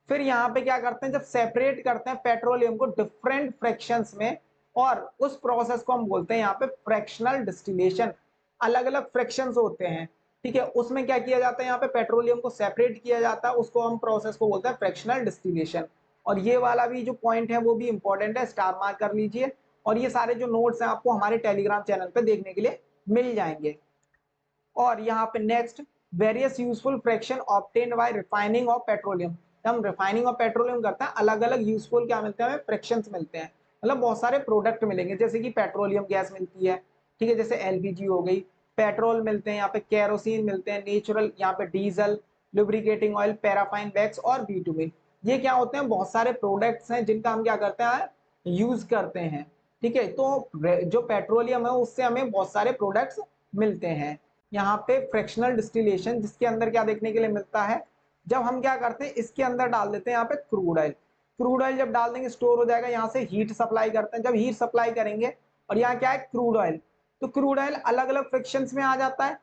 फिर यहाँ पे क्या करते हैं? जब सेपरेट करते हैं पेट्रोलियम को डिफरेंट फ्रैक्शंस में, और उस प्रोसेस को हम बोलते हैं यहाँ पे फ्रैक्शनल डिस्टिलेशन। अलग अलग फ्रैक्शंस होते हैं। ठीक है, उसमें क्या किया जाता है? यहाँ पे पेट्रोलियम को सेपरेट किया जाता है, उसको हम प्रोसेस को बोलते हैं फ्रैक्शनल डिस्टिलेशन। और ये वाला भी जो पॉइंट है वो भी इंपॉर्टेंट है, स्टार मार्क कर लीजिए। और ये सारे जो नोट्स हैं आपको हमारे टेलीग्राम चैनल पे देखने के लिए मिल जाएंगे। और यहाँ पे next, various useful fraction obtained by refining of petroleum. जब हम रिफाइनिंग ऑफ पेट्रोलियम करते हैं अलग अलग यूजफुल क्या मिलते हैं? हमें फ्रैक्शंस मिलते हैं। मतलब बहुत सारे प्रोडक्ट मिलेंगे, जैसे कि पेट्रोलियम गैस मिलती है। ठीक है, जैसे एलपीजी हो गई, पेट्रोल मिलते हैं यहाँ पे, केरोसिन मिलते हैं, नेचुरल यहाँ पे डीजल, लुब्रिकेटिंग ऑयल, पैराफाइन वैक्स और बिटुमिन। ये क्या होते हैं? बहुत सारे प्रोडक्ट्स हैं जिनका हम क्या करते हैं? यूज करते हैं। ठीक है, तो जो पेट्रोलियम है उससे हमें बहुत सारे प्रोडक्ट्स मिलते हैं। यहाँ पे फ्रैक्शनल डिस्टिलेशन जिसके अंदर क्या देखने के लिए मिलता है? जब हम क्या करते हैं इसके अंदर डाल देते हैं यहाँ पे क्रूड ऑयल। क्रूड ऑयल जब डाल देंगे स्टोर हो जाएगा, यहाँ से हीट सप्लाई करते हैं। जब हीट सप्लाई करेंगे, और यहाँ क्या है? Crude oil. तो क्रूड ऑयल अलग अलग फ्रिक्शंस में आ जाता है।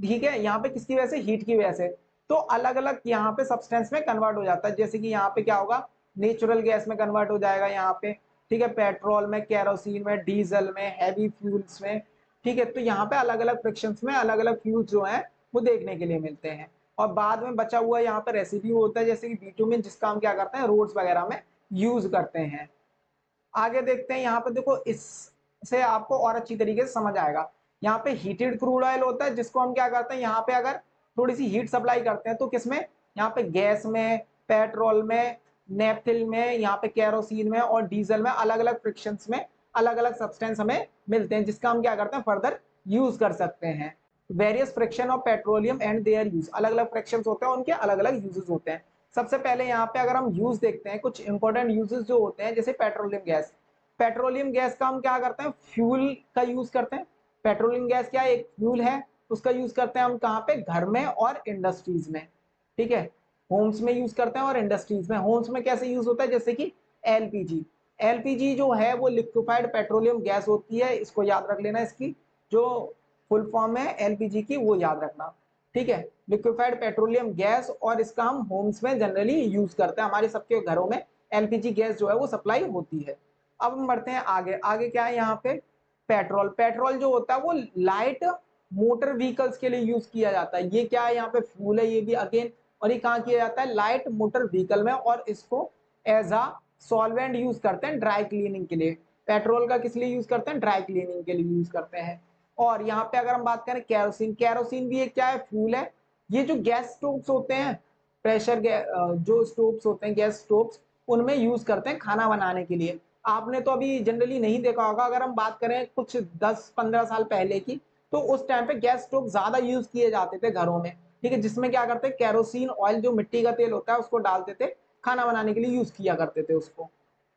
ठीक है, यहाँ पे किसकी वजह से? हीट की वजह से। तो अलग अलग यहाँ पे सब्सटेंस में कन्वर्ट हो जाता है, जैसे कि यहाँ पे क्या होगा? नेचुरल गैस में कन्वर्ट हो जाएगा यहाँ पे। ठीक है, पेट्रोल में, केरोसिन में, डीजल में, हैवी फ्यूल्स में। ठीक है, तो यहाँ पे अलग अलग फ्रिक्शंस में अलग अलग फ्यूल्स जो है वो देखने के लिए मिलते हैं। और बाद में बचा हुआ यहाँ पे रेसिड्यू होता है, जैसे कि बिटुमिन, जिसका हम क्या करते हैं? रोड्स वगैरह में यूज करते हैं। आगे देखते हैं, यहाँ पे देखो इससे आपको और अच्छी तरीके से समझ आएगा। यहाँ पे हीटेड क्रूड ऑयल होता है जिसको हम क्या करते हैं? यहाँ पे अगर थोड़ी सी हीट सप्लाई करते हैं तो किसमें? यहाँ पे गैस में, पेट्रोल में, नेफ्थिल में, यहाँ पे केरोसिन में और डीजल में अलग अलग फ्रिक्शंस में अलग अलग सब्सटेंस हमें मिलते हैं, जिसका हम क्या करते हैं? फर्दर यूज कर सकते हैं। Various fraction of petroleum and their use, अलग अलग फ्रिक्शंस होते हैं, उनके अलग अलग यूजेस होते हैं। सबसे पहले यहाँ पे अगर हम यूज देखते हैं, कुछ इंपॉर्टेंट यूजेस जो होते हैं, जैसे पेट्रोलियम गैस। पेट्रोलियम गैस का हम क्या करते हैं? फ्यूल का यूज करते हैं। पेट्रोलियम गैस क्या है? एक फ्यूल है, उसका यूज करते हैं हम कहाँ पे? घर में और इंडस्ट्रीज में। ठीक है, होम्स में यूज करते हैं और इंडस्ट्रीज में। होम्स में कैसे यूज होता है? जैसे कि एलपीजी। एलपीजी जो है वो लिक्विफाइड पेट्रोलियम गैस होती है, इसको याद रख लेना। इसकी जो फुल फॉर्म है एलपीजी की वो याद रखना। ठीक है, लिक्विफाइड पेट्रोलियम गैस, और इसका हम होम्स में जनरली यूज करते हैं। हमारे सबके घरों में एलपीजी गैस जो है वो सप्लाई होती है। अब हम बढ़ते हैं आगे। आगे क्या है यहाँ पे? पेट्रोल। पेट्रोल जो होता है वो लाइट मोटर व्हीकल्स के लिए यूज किया जाता है। ये क्या है? यहाँ पे फ्यूल है ये भी अगेन। और ये कहाँ किया जाता है? लाइट मोटर व्हीकल में, और इसको एज अ सॉल्वेंट यूज करते हैं ड्राई क्लीनिंग के लिए। पेट्रोल का किस लिए यूज करते हैं? ड्राई क्लीनिंग के लिए यूज करते हैं। और यहाँ पे अगर हम बात करें केरोसिन, केरोसिन भी एक क्या है? फ्यूल है। ये जो गैस स्टोव्स होते हैं, प्रेशर जो स्टोव्स होते हैं, गैस स्टोव्स, उनमें यूज करते हैं खाना बनाने के लिए। आपने तो अभी जनरली नहीं देखा होगा, अगर हम बात करें कुछ 10-15 साल पहले की, तो उस टाइम पे गैस स्टोव ज्यादा यूज किए जाते थे घरों में। ठीक है, जिसमें क्या करते हैं? केरोसिन ऑयल, जो मिट्टी का तेल होता है, उसको डालते थे, खाना बनाने के लिए यूज किया करते थे उसको।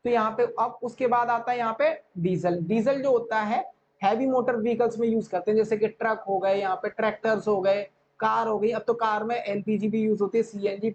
तो यहाँ पे अब उसके बाद आता है यहाँ पे डीजल। डीजल जो होता है हैवी मोटर व्हीकल्स में यूज करते हैं, जैसे कि ट्रक हो गए, यहाँ पे ट्रैक्टर्स हो गए, कार हो गई। अब तो कार में एलपीजी भी यूज होती है, सीएनजी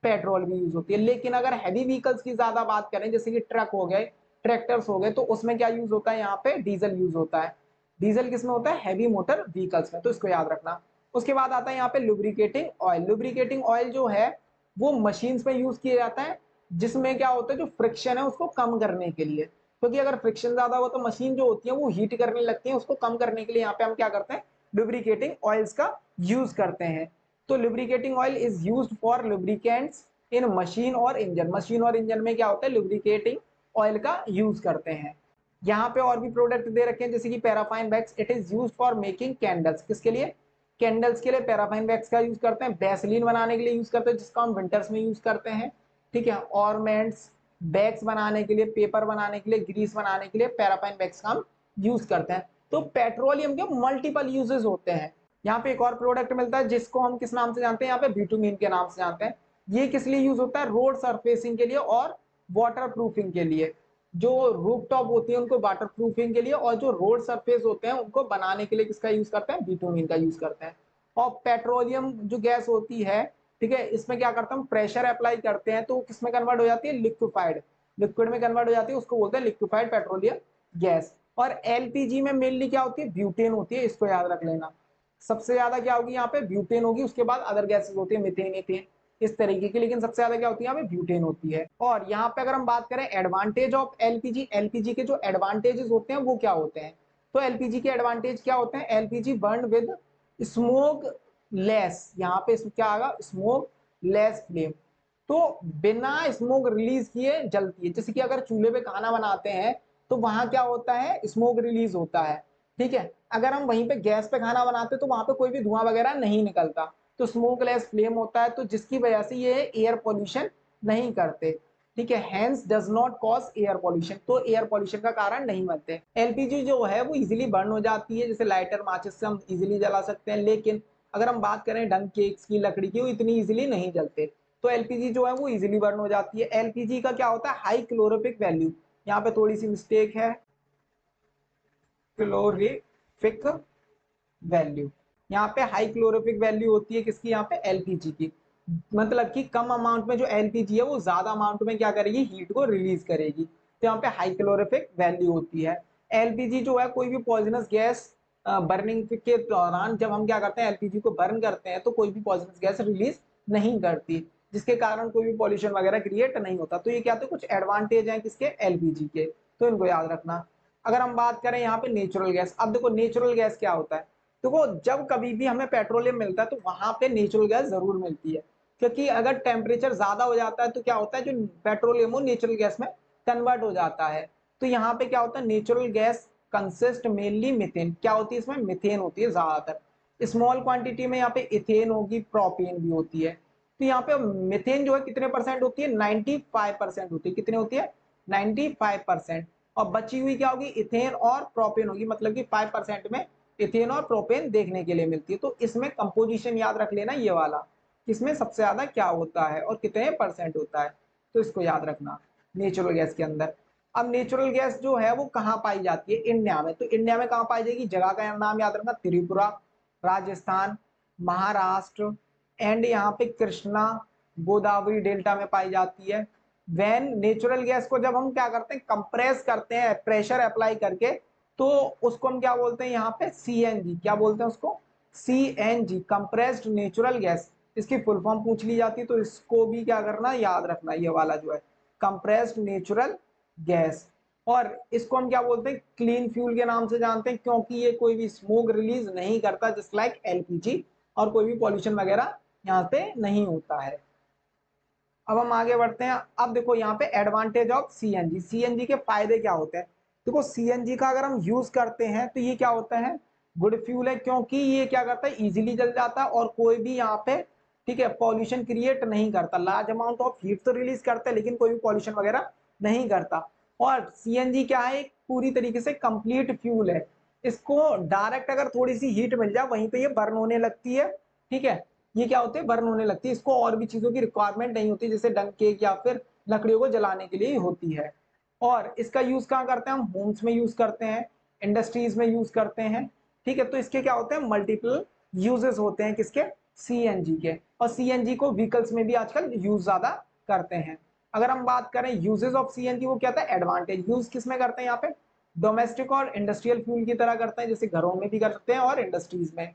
पेट्रोल भी यूज होती है। लेकिन अगर हैवी व्हीकल्स की ज्यादा बात करें, जैसे कि ट्रक हो गए, ट्रैक्टर्स हो गए, तो उसमें क्या यूज होता है, यहाँ पे डीजल यूज होता है। डीजल किसमें होता है, हैवी मोटर व्हीकल्स में, तो इसको याद रखना। उसके बाद आता है यहाँ पे लुब्रिकेटिंग ऑयल। लुब्रिकेटिंग ऑयल जो है वो मशीन्स में यूज किया जाता है, जिसमें क्या होता है, जो फ्रिक्शन है उसको कम करने के लिए, क्योंकि अगर फ्रिक्शन ज्यादा हो तो मशीन जो होती है वो हीट करने लगती है, उसको कम करने के लिए यहाँ पे हम क्या करते हैं, लुब्रिकेटिंग ऑयल्स का यूज करते हैं। तो lubricating oil is used for lubricants in machine और इंजन। मशीन और इंजन में क्या होता है, लुब्रिकेटिंग ऑयल का यूज करते हैं। यहाँ पे और भी प्रोडक्ट दे रखे हैं, जैसे कि paraffin wax, it is used for making candles. किसके लिए, कैंडल्स के लिए पैराफाइन वैक्स का यूज करते हैं। वैसलीन बनाने के लिए यूज करते हैं, जिसका हम विंटर्स में यूज करते हैं। ठीक है, ऑर्नामेंट्स, बैग्स बनाने के लिए, पेपर बनाने के लिए, ग्रीस बनाने के लिए पैराफाइन वैक्स का हम यूज करते हैं। तो पेट्रोलियम के मल्टीपल यूजेस होते हैं। यहाँ पे एक और प्रोडक्ट मिलता है जिसको हम किस नाम से जानते हैं, यहाँ पे बिटुमिन के नाम से जानते हैं। ये किस लिए यूज होता है, रोड सरफेसिंग के लिए और वाटर प्रूफिंग के लिए। जो रूफटॉप होती है उनको वाटर प्रूफिंग के लिए, और जो रोड सरफेस होते हैं उनको बनाने के लिए किसका यूज करते हैं, बिटुमिन का यूज करते हैं। और पेट्रोलियम जो गैस होती है, ठीक है, इसमें क्या करते हैं, प्रेशर अप्लाई करते हैं तो किसमें कन्वर्ट हो जाती है, लिक्विफाइड, लिक्विड में कन्वर्ट हो जाती है, उसको बोलते हैं लिक्विफाइड पेट्रोलियम गैस। और एलपीजी में मेनली क्या होती है, ब्यूटेन होती है, इसको याद रख लेना। सबसे ज्यादा क्या होगी यहाँ पे, ब्यूटेन होगी, उसके बाद अदर गैसेस होती है, मीथेन, इथेन, इस तरीके की, लेकिन सबसे ज्यादा क्या होती है यहाँ पे, ब्यूटेन होती है। और यहाँ पे अगर हम बात करें एडवांटेज ऑफ एलपीजी, एलपीजी के जो एडवांटेजेस होते हैं वो क्या होते हैं, तो एलपीजी के एडवांटेज क्या होते हैं, LPG burn with smoke less, यहाँ पे क्या आएगा, स्मोक लेस फ्लेम, तो बिना स्मोक रिलीज किए जलती है। जैसे कि अगर चूल्हे पे खाना बनाते हैं तो वहां क्या होता है, स्मोक रिलीज होता है। ठीक है, अगर हम वहीं पे गैस पे खाना बनाते तो वहां पे कोई भी धुआं वगैरह नहीं निकलता, तो स्मोकलेस फ्लेम होता है, तो जिसकी वजह से ये एयर पॉल्यूशन नहीं करते। ठीक है, hence does not cause air pollution, तो एयर पॉल्यूशन का कारण नहीं बनते। एलपीजी जो है वो इजीली बर्न हो जाती है, जैसे लाइटर माचिस से हम इजीली जला सकते हैं, लेकिन अगर हम बात करें डंग केक्स की लकड़ी की, वो इतनी इजीली नहीं जलते। तो एलपीजी जो है वो इजीली बर्न हो जाती है। एलपीजी का क्या होता है, हाई क्लोरोफिक वैल्यू, यहाँ पे थोड़ी सी मिस्टेक है, क्लोरिफिक वैल्यू, यहाँ पे हाई क्लोरोफिक वैल्यू होती है किसकी, यहाँ पे एलपीजी की। मतलब कि कम अमाउंट में जो एलपीजी है वो ज्यादा अमाउंट में क्या करेगी, हीट को रिलीज करेगी, तो यहाँ पे हाई क्लोरोफिक वैल्यू होती है। एलपीजी जो है कोई भी पॉइजनस गैस बर्निंग के दौरान जब हम क्या करते हैं, एलपीजी को बर्न करते हैं तो कोई भी पॉइजनस गैस रिलीज नहीं करती, जिसके कारण कोई भी पॉल्यूशन वगैरह क्रिएट नहीं होता। तो ये क्या थे, कुछ एडवांटेज हैं किसके, एलपीजी के, तो इनको याद रखना। अगर हम बात करें यहाँ पे नेचुरल गैस, अब देखो नेचुरल गैस क्या होता है, देखो जब कभी भी हमें पेट्रोलियम मिलता है तो वहां पे नेचुरल गैस जरूर मिलती है, क्योंकि अगर टेम्परेचर ज्यादा हो जाता है तो क्या होता है, जो पेट्रोलियम वो नेचुरल गैस में कन्वर्ट हो जाता है। तो यहाँ पे क्या होता है, natural gas consist mainly methane, क्या होती है इसमें, मिथेन होती है ज्यादातर। स्मॉल क्वांटिटी में यहाँ पे इथेन होगी, प्रोपेन भी होती है। तो यहाँ पे मिथेन जो है कितने परसेंट होती है, 95% होती है, कितने होती है, 95%। और बची हुई क्या होगी, इथेन और प्रोपेन होगी, मतलब कि 5% में इथेन और प्रोपेन देखने के लिए मिलती है। तो इसमें कंपोजिशन याद रख लेना ये वाला, इसमें सबसे ज्यादा क्या होता है और कितने परसेंट होता है, तो इसको याद रखना नेचुरल गैस के अंदर। अब नेचुरल गैस जो है वो कहाँ पाई जाती है, इंडिया में। तो इंडिया में कहाँ पाई जाएगी, जगह का नाम याद रखना, त्रिपुरा, राजस्थान, महाराष्ट्र, एंड यहाँ पे कृष्णा गोदावरी डेल्टा में पाई जाती है। वैन नेचुरल गैस को जब हम क्या करते हैं, कंप्रेस करते हैं प्रेशर अप्लाई करके, तो उसको हम क्या बोलते हैं, यहाँ पे सीएनजी, क्या बोलते हैं उसको, सीएनजी, कंप्रेस्ड नेचुरल गैस। इसकी फुल फॉर्म पूछ ली जाती है, तो इसको भी क्या करना, याद रखना, ये वाला जो है कंप्रेस्ड नेचुरल गैस। और इसको हम क्या बोलते हैं, क्लीन फ्यूल के नाम से जानते हैं, क्योंकि ये कोई भी स्मोक रिलीज नहीं करता, जस्ट लाइक एलपीजी, और कोई भी पॉल्यूशन वगैरह यहाँ पे नहीं होता है। अब हम आगे बढ़ते हैं। अब देखो यहाँ पे एडवांटेज ऑफ सीएनजी, सीएनजी के फायदे क्या होते हैं। देखो सीएनजी का अगर हम यूज करते हैं तो ये क्या होता है, गुड फ्यूल है, क्योंकि ये क्या करता है, इजीली जल जाता है, और कोई भी यहाँ पे, ठीक है, पॉल्यूशन क्रिएट नहीं करता। लार्ज अमाउंट ऑफ हीट तो रिलीज करता है, लेकिन कोई भी पॉल्यूशन वगैरह नहीं करता। और सीएनजी क्या है, एक पूरी तरीके से कंप्लीट फ्यूल है। इसको डायरेक्ट अगर थोड़ी सी हीट मिल जाए वहीं पे ये बर्न होने लगती है। ठीक है, ये क्या होते हैं, बर्न होने लगती है, इसको और भी चीजों की रिक्वायरमेंट नहीं होती, जैसे डंक केक या फिर लकड़ियों को जलाने के लिए होती है। और इसका यूज कहाँ करते हैं, हम होम्स में यूज करते हैं, इंडस्ट्रीज में यूज करते हैं। ठीक है, तो इसके क्या होते हैं, मल्टीपल यूजेस होते हैं किसके, सीएनजी के, और सीएनजी को व्हीकल्स में भी आजकल यूज ज्यादा करते हैं। अगर हम बात करें यूजेस ऑफ सीएनजी, वो क्या था, एडवांटेज यूज किस में करते हैं यहाँ पे, डोमेस्टिक और इंडस्ट्रियल फ्यूल की तरह करते हैं, जैसे घरों में भी कर सकते हैं और इंडस्ट्रीज में।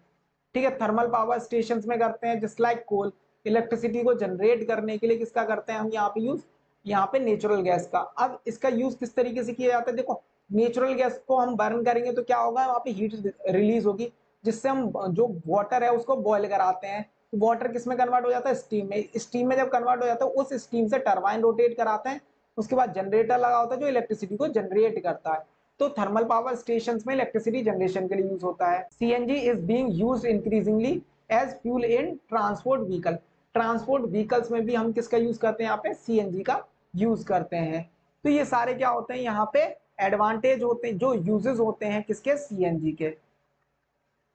ठीक है, थर्मल पावर स्टेशन में करते हैं, जस्ट लाइक कोल। इलेक्ट्रिसिटी को जनरेट करने के लिए किसका करते हैं हम यहाँ पे यूज, यहाँ पे नेचुरल गैस का। अब इसका यूज किस तरीके से किया जाता है, देखो नेचुरल गैस को हम बर्न करेंगे तो क्या होगा, वहाँ पे हीट रिलीज होगी, जिससे हम जो वाटर है उसको बॉयल कराते हैं। वाटर किस में कन्वर्ट हो जाता है, स्टीम में। स्टीम में जब कन्वर्ट हो जाता है, उस स्टीम से टरबाइन रोटेट कराते हैं, उसके बाद जनरेटर लगा होता है जो इलेक्ट्रिसिटी को जनरेट करता है। तो थर्मल पावर स्टेशन में इलेक्ट्रिसिटी जनरेशन के लिए यूज होता है। CNG is being used increasingly as fuel in transport vehicle. Transport vehicles में भी हम किसका यूज करते हैं, यहाँ पे सीएनजी का यूज करते हैं। तो ये सारे क्या होते हैं यहाँ पे, एडवांटेज होते हैं, जो यूजेस होते हैं किसके, सीएनजी के।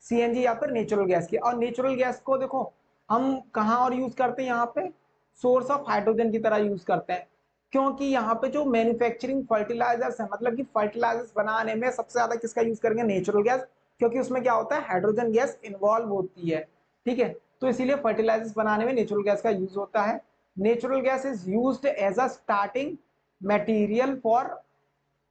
सीएनजी या फिर नेचुरल गैस की। और नेचुरल गैस को देखो हम कहाँ और यूज करते हैं, यहाँ पे सोर्स ऑफ हाइड्रोजन की तरह यूज करते हैं, क्योंकि यहाँ पे जो मैन्युफैक्चरिंग फर्टिलाइजर्स है, मतलब कि फर्टिलाइजर्स बनाने में सबसे ज्यादा किसका यूज करेंगे, नेचुरल गैस, क्योंकि उसमें क्या होता है, हाइड्रोजन गैस इन्वॉल्व होती है। ठीक है, तो इसीलिए फर्टिलाइजर्स बनाने में नेचुरल गैस का यूज होता है। Natural gas is used as a starting material for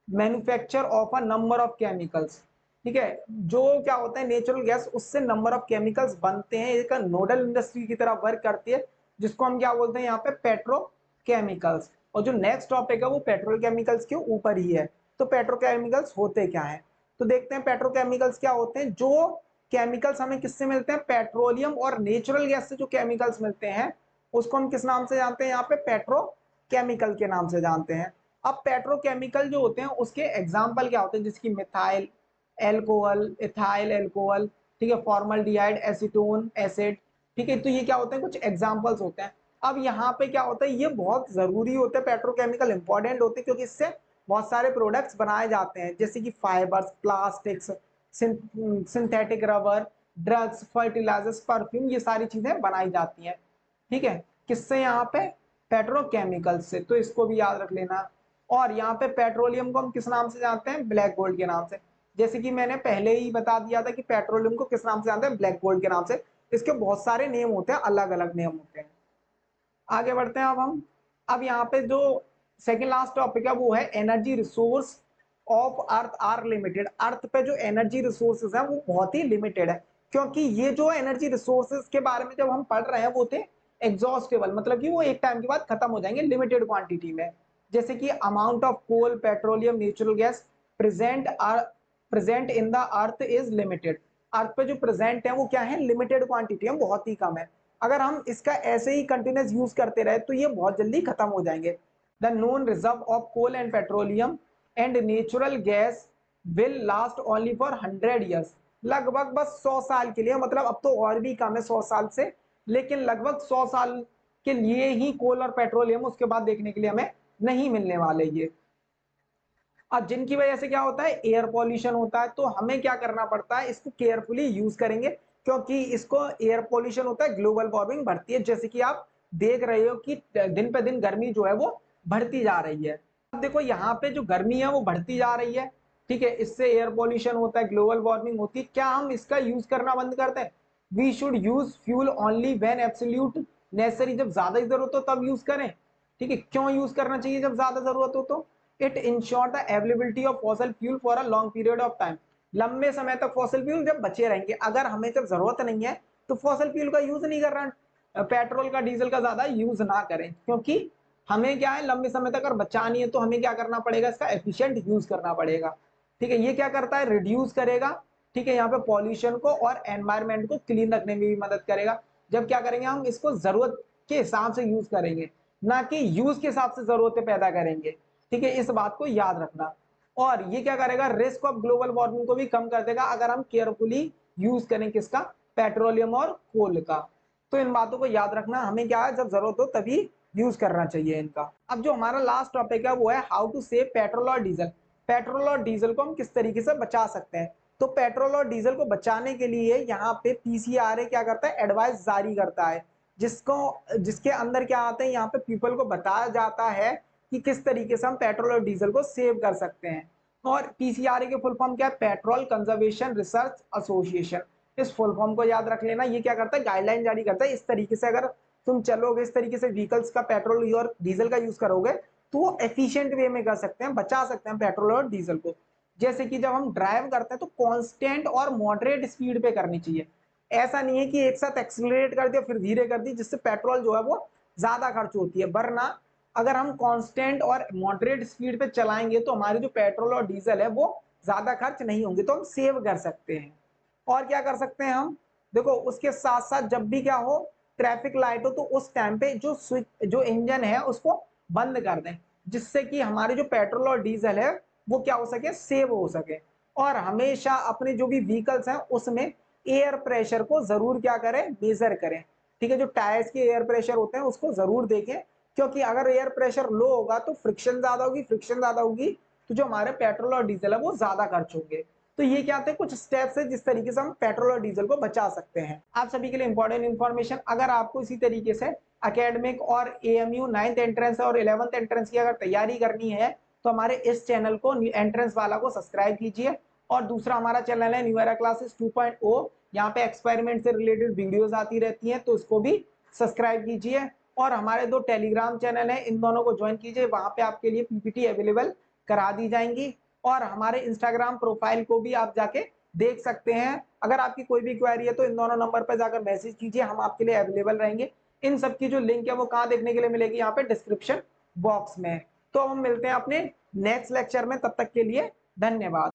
manufacture of a number of chemicals. ठीक है, जो क्या होता है नेचुरल गैस, उससे नंबर ऑफ केमिकल्स बनते हैं, एक नोडल इंडस्ट्री की तरह वर्क करती है, जिसको हम क्या बोलते हैं यहाँ पे, पेट्रोकेमिकल्स। और जो नेक्स्ट टॉपिक है वो पेट्रोल केमिकल्स के ऊपर ही है। तो पेट्रोकेमिकल्स होते क्या है, तो देखते हैं पेट्रोकेमिकल्स क्या होते हैं। जो केमिकल्स हमें किससे मिलते हैं, पेट्रोलियम और नेचुरल गैस से जो केमिकल्स मिलते हैं, उसको हम किस नाम से जानते हैं, यहाँ पे पेट्रोकेमिकल के नाम से जानते हैं। अब पेट्रोकेमिकल जो होते हैं उसके एग्जाम्पल क्या होते हैं, जैसे कि मिथाइल एल्कोहल, इथाइल एल्कोहल, ठीक है, फॉर्मल्डिहाइड, एसीटोन एसिड। ठीक है, तो ये क्या होते हैं, कुछ एग्जाम्पल्स होते हैं। अब यहाँ पे क्या होता है, ये बहुत जरूरी होते हैं, पेट्रोकेमिकल इंपॉर्टेंट होते हैं, क्योंकि इससे बहुत सारे प्रोडक्ट्स बनाए जाते हैं, जैसे कि fibres, plastics, synthetic rubber, drugs, fertilizers, perfume, ये सारी चीजें बनाई जाती हैं। ठीक है, किससे, यहाँ पे पेट्रोकेमिकल से, तो इसको भी याद रख लेना। और यहाँ पे पेट्रोलियम को हम किस नाम से जानते हैं, ब्लैक गोल्ड के नाम से। जैसे कि मैंने पहले ही बता दिया था कि पेट्रोलियम को किस नाम से जानते हैं, ब्लैक गोल्ड के नाम से। इसके बहुत सारे नेम होते हैं, अलग अलग नेम होते हैं। आगे बढ़ते हैं अब हम। अब यहाँ पे जो सेकंड लास्ट टॉपिक है वो है energy resource of earth are limited. Earth पे जो एनर्जी रिसोर्सेज है वो बहुत ही लिमिटेड है, क्योंकि ये जो एनर्जी रिसोर्सेज के बारे में जब हम पढ़ रहे हैं वो थे एग्जॉस्टेबल, मतलब कि वो एक टाइम के बाद खत्म हो जाएंगे लिमिटेड क्वांटिटी में। जैसे कि amount of coal, petroleum, natural gas present in the earth is limited. Earth पे जो प्रेजेंट है वो क्या है, लिमिटेड क्वांटिटी है, बहुत ही कम है। अगर हम इसका ऐसे ही कंटिन्यूस यूज करते रहे तो ये बहुत जल्दी खत्म हो जाएंगे। The known reserve of coal and petroleum and natural gas will last only for 100 years. लगभग बस 100 साल के लिए, मतलब अब तो और भी कम है 100 साल से, लेकिन लगभग 100 साल के लिए ही कोल और पेट्रोलियम, उसके बाद देखने के लिए हमें नहीं मिलने वाले ये। अब जिनकी वजह से क्या होता है, एयर पॉल्यूशन होता है, तो हमें क्या करना पड़ता है, इसको केयरफुली यूज करेंगे, क्योंकि इसको एयर पॉल्यूशन होता है, ग्लोबल वार्मिंग बढ़ती है, जैसे कि आप देख रहे हो कि दिन पे दिन गर्मी जो है वो बढ़ती जा रही है। अब देखो यहाँ पे जो गर्मी है वो बढ़ती जा रही है, ठीक है, इससे एयर पॉल्यूशन होता है, ग्लोबल वार्मिंग होती है। क्या हम इसका यूज करना बंद करते हैं, we should use fuel only when absolute necessary, जब ज्यादा जरूरत हो तब यूज करें। ठीक है, क्यों यूज करना चाहिए जब ज्यादा जरूरत हो, तो it ensure the availability of fossil fuel for a long period of time. लंबे समय तक फॉसिल फ्यूल जब बचे रहेंगे, अगर हमें जब जरूरत नहीं है तो फॉसिल फ्यूल का यूज नहीं करना, पेट्रोल का, डीजल का ज्यादा यूज ना करें, क्योंकि हमें क्या है, लंबे समय तक अगर बचानी है तो हमें क्या करना पड़ेगा, इसका एफिशिएंट यूज करना पड़ेगा। ठीक है, ये क्या करता है, रिड्यूस करेगा, ठीक है, यहाँ पे पॉल्यूशन को और एनवायरमेंट को क्लीन रखने में भी मदद करेगा। जब क्या करेंगे, हम इसको जरूरत के हिसाब से यूज करेंगे, ना कि यूज के हिसाब से जरूरतें पैदा करेंगे। ठीक है, इस बात को याद रखना। और ये क्या करेगा, रिस्क ऑफ ग्लोबल वार्मिंग को भी कम कर देगा, अगर हम केयरफुली यूज करें किसका, पेट्रोलियम और कोल का। तो इन बातों को याद रखना, हमें क्या है, जब जरूरत हो तभी यूज करना चाहिए इनका। अब जो हमारा लास्ट टॉपिक है वो है हाउ टू सेव पेट्रोल और डीजल। पेट्रोल और डीजल को हम किस तरीके से बचा सकते हैं। तो पेट्रोल और डीजल को बचाने के लिए यहाँ पे पीसीआरए क्या करता है, एडवाइस जारी करता है, जिसके अंदर क्या आता है, यहाँ पे पीपल को बताया जाता है कि किस तरीके से हम पेट्रोल और डीजल को सेव कर सकते हैं। और पीसीआरए के फुल फॉर्म क्या है, पेट्रोल कंजर्वेशन रिसर्च एसोसिएशन। इस फुल फॉर्म को याद रख लेना। ये क्या करता है, गाइडलाइन जारी करता है। इस तरीके से अगर तुम चलोगे, इस तरीके से व्हीकल्स का पेट्रोल और डीजल का यूज करोगे तो वो एफिशिएंट वे में कर सकते हैं, बचा सकते हैं पेट्रोल और डीजल को। जैसे कि जब हम ड्राइव करते हैं तो कांस्टेंट और मॉडरेट स्पीड पे करनी चाहिए। ऐसा नहीं है कि एक साथ एक्सीलरेट कर दिया फिर धीरे कर दी, जिससे पेट्रोल जो है वो ज्यादा खर्च होती है। वरना अगर हम कांस्टेंट और मॉडरेट स्पीड पे चलाएंगे तो हमारे जो पेट्रोल और डीजल है वो ज्यादा खर्च नहीं होंगे, तो हम सेव कर सकते हैं। और क्या कर सकते हैं हम, देखो उसके साथ साथ जब भी क्या हो, ट्रैफिक लाइट हो, तो उस टाइम पे जो स्विच जो इंजन है उसको बंद कर दें, जिससे कि हमारे जो पेट्रोल और डीजल है वो क्या हो सके, सेव हो सके। और हमेशा अपने जो भी व्हीकल्स हैं उसमें एयर प्रेशर को जरूर क्या करें, मेजर करें। ठीक है, जो टायर्स के एयर प्रेशर होते हैं उसको जरूर देखें, क्योंकि अगर एयर प्रेशर लो होगा तो फ्रिक्शन ज्यादा होगी, फ्रिक्शन ज्यादा होगी तो जो हमारे पेट्रोल और डीजल है वो ज्यादा खर्च होंगे। तो ये क्या थे कुछ स्टेप्स है जिस तरीके से हम पेट्रोल और डीजल को बचा सकते हैं। आप सभी के लिए इंपॉर्टेंट इन्फॉर्मेशन, अगर आपको इसी तरीके से एकेडमिक और एएमयू 9th एंट्रेंस और 11th एंट्रेंस की अगर तैयारी करनी है तो हमारे इस चैनल को एंट्रेंस वाला को सब्सक्राइब कीजिए। और दूसरा हमारा चैनल है न्यू एरा क्लासेस 2.0, यहाँ पे एक्सपेरिमेंट से रिलेटेड वीडियोस आती रहती हैं, तो इसको भी सब्सक्राइब कीजिए। और हमारे 2 टेलीग्राम चैनल है, इन दोनों को ज्वाइन कीजिए, वहां पे आपके लिए पीपीटी अवेलेबल करा दी जाएंगी। और हमारे इंस्टाग्राम प्रोफाइल को भी आप जाके देख सकते हैं। अगर आपकी कोई भी क्वेरी है तो इन दोनों नंबर पर जाकर मैसेज कीजिए, हम आपके लिए अवेलेबल रहेंगे। इन सब की जो लिंक है वो कहाँ देखने के लिए मिलेगी, यहाँ पे डिस्क्रिप्शन बॉक्स में। तो हम मिलते हैं अपने नेक्स्ट लेक्चर में, तब तक के लिए धन्यवाद।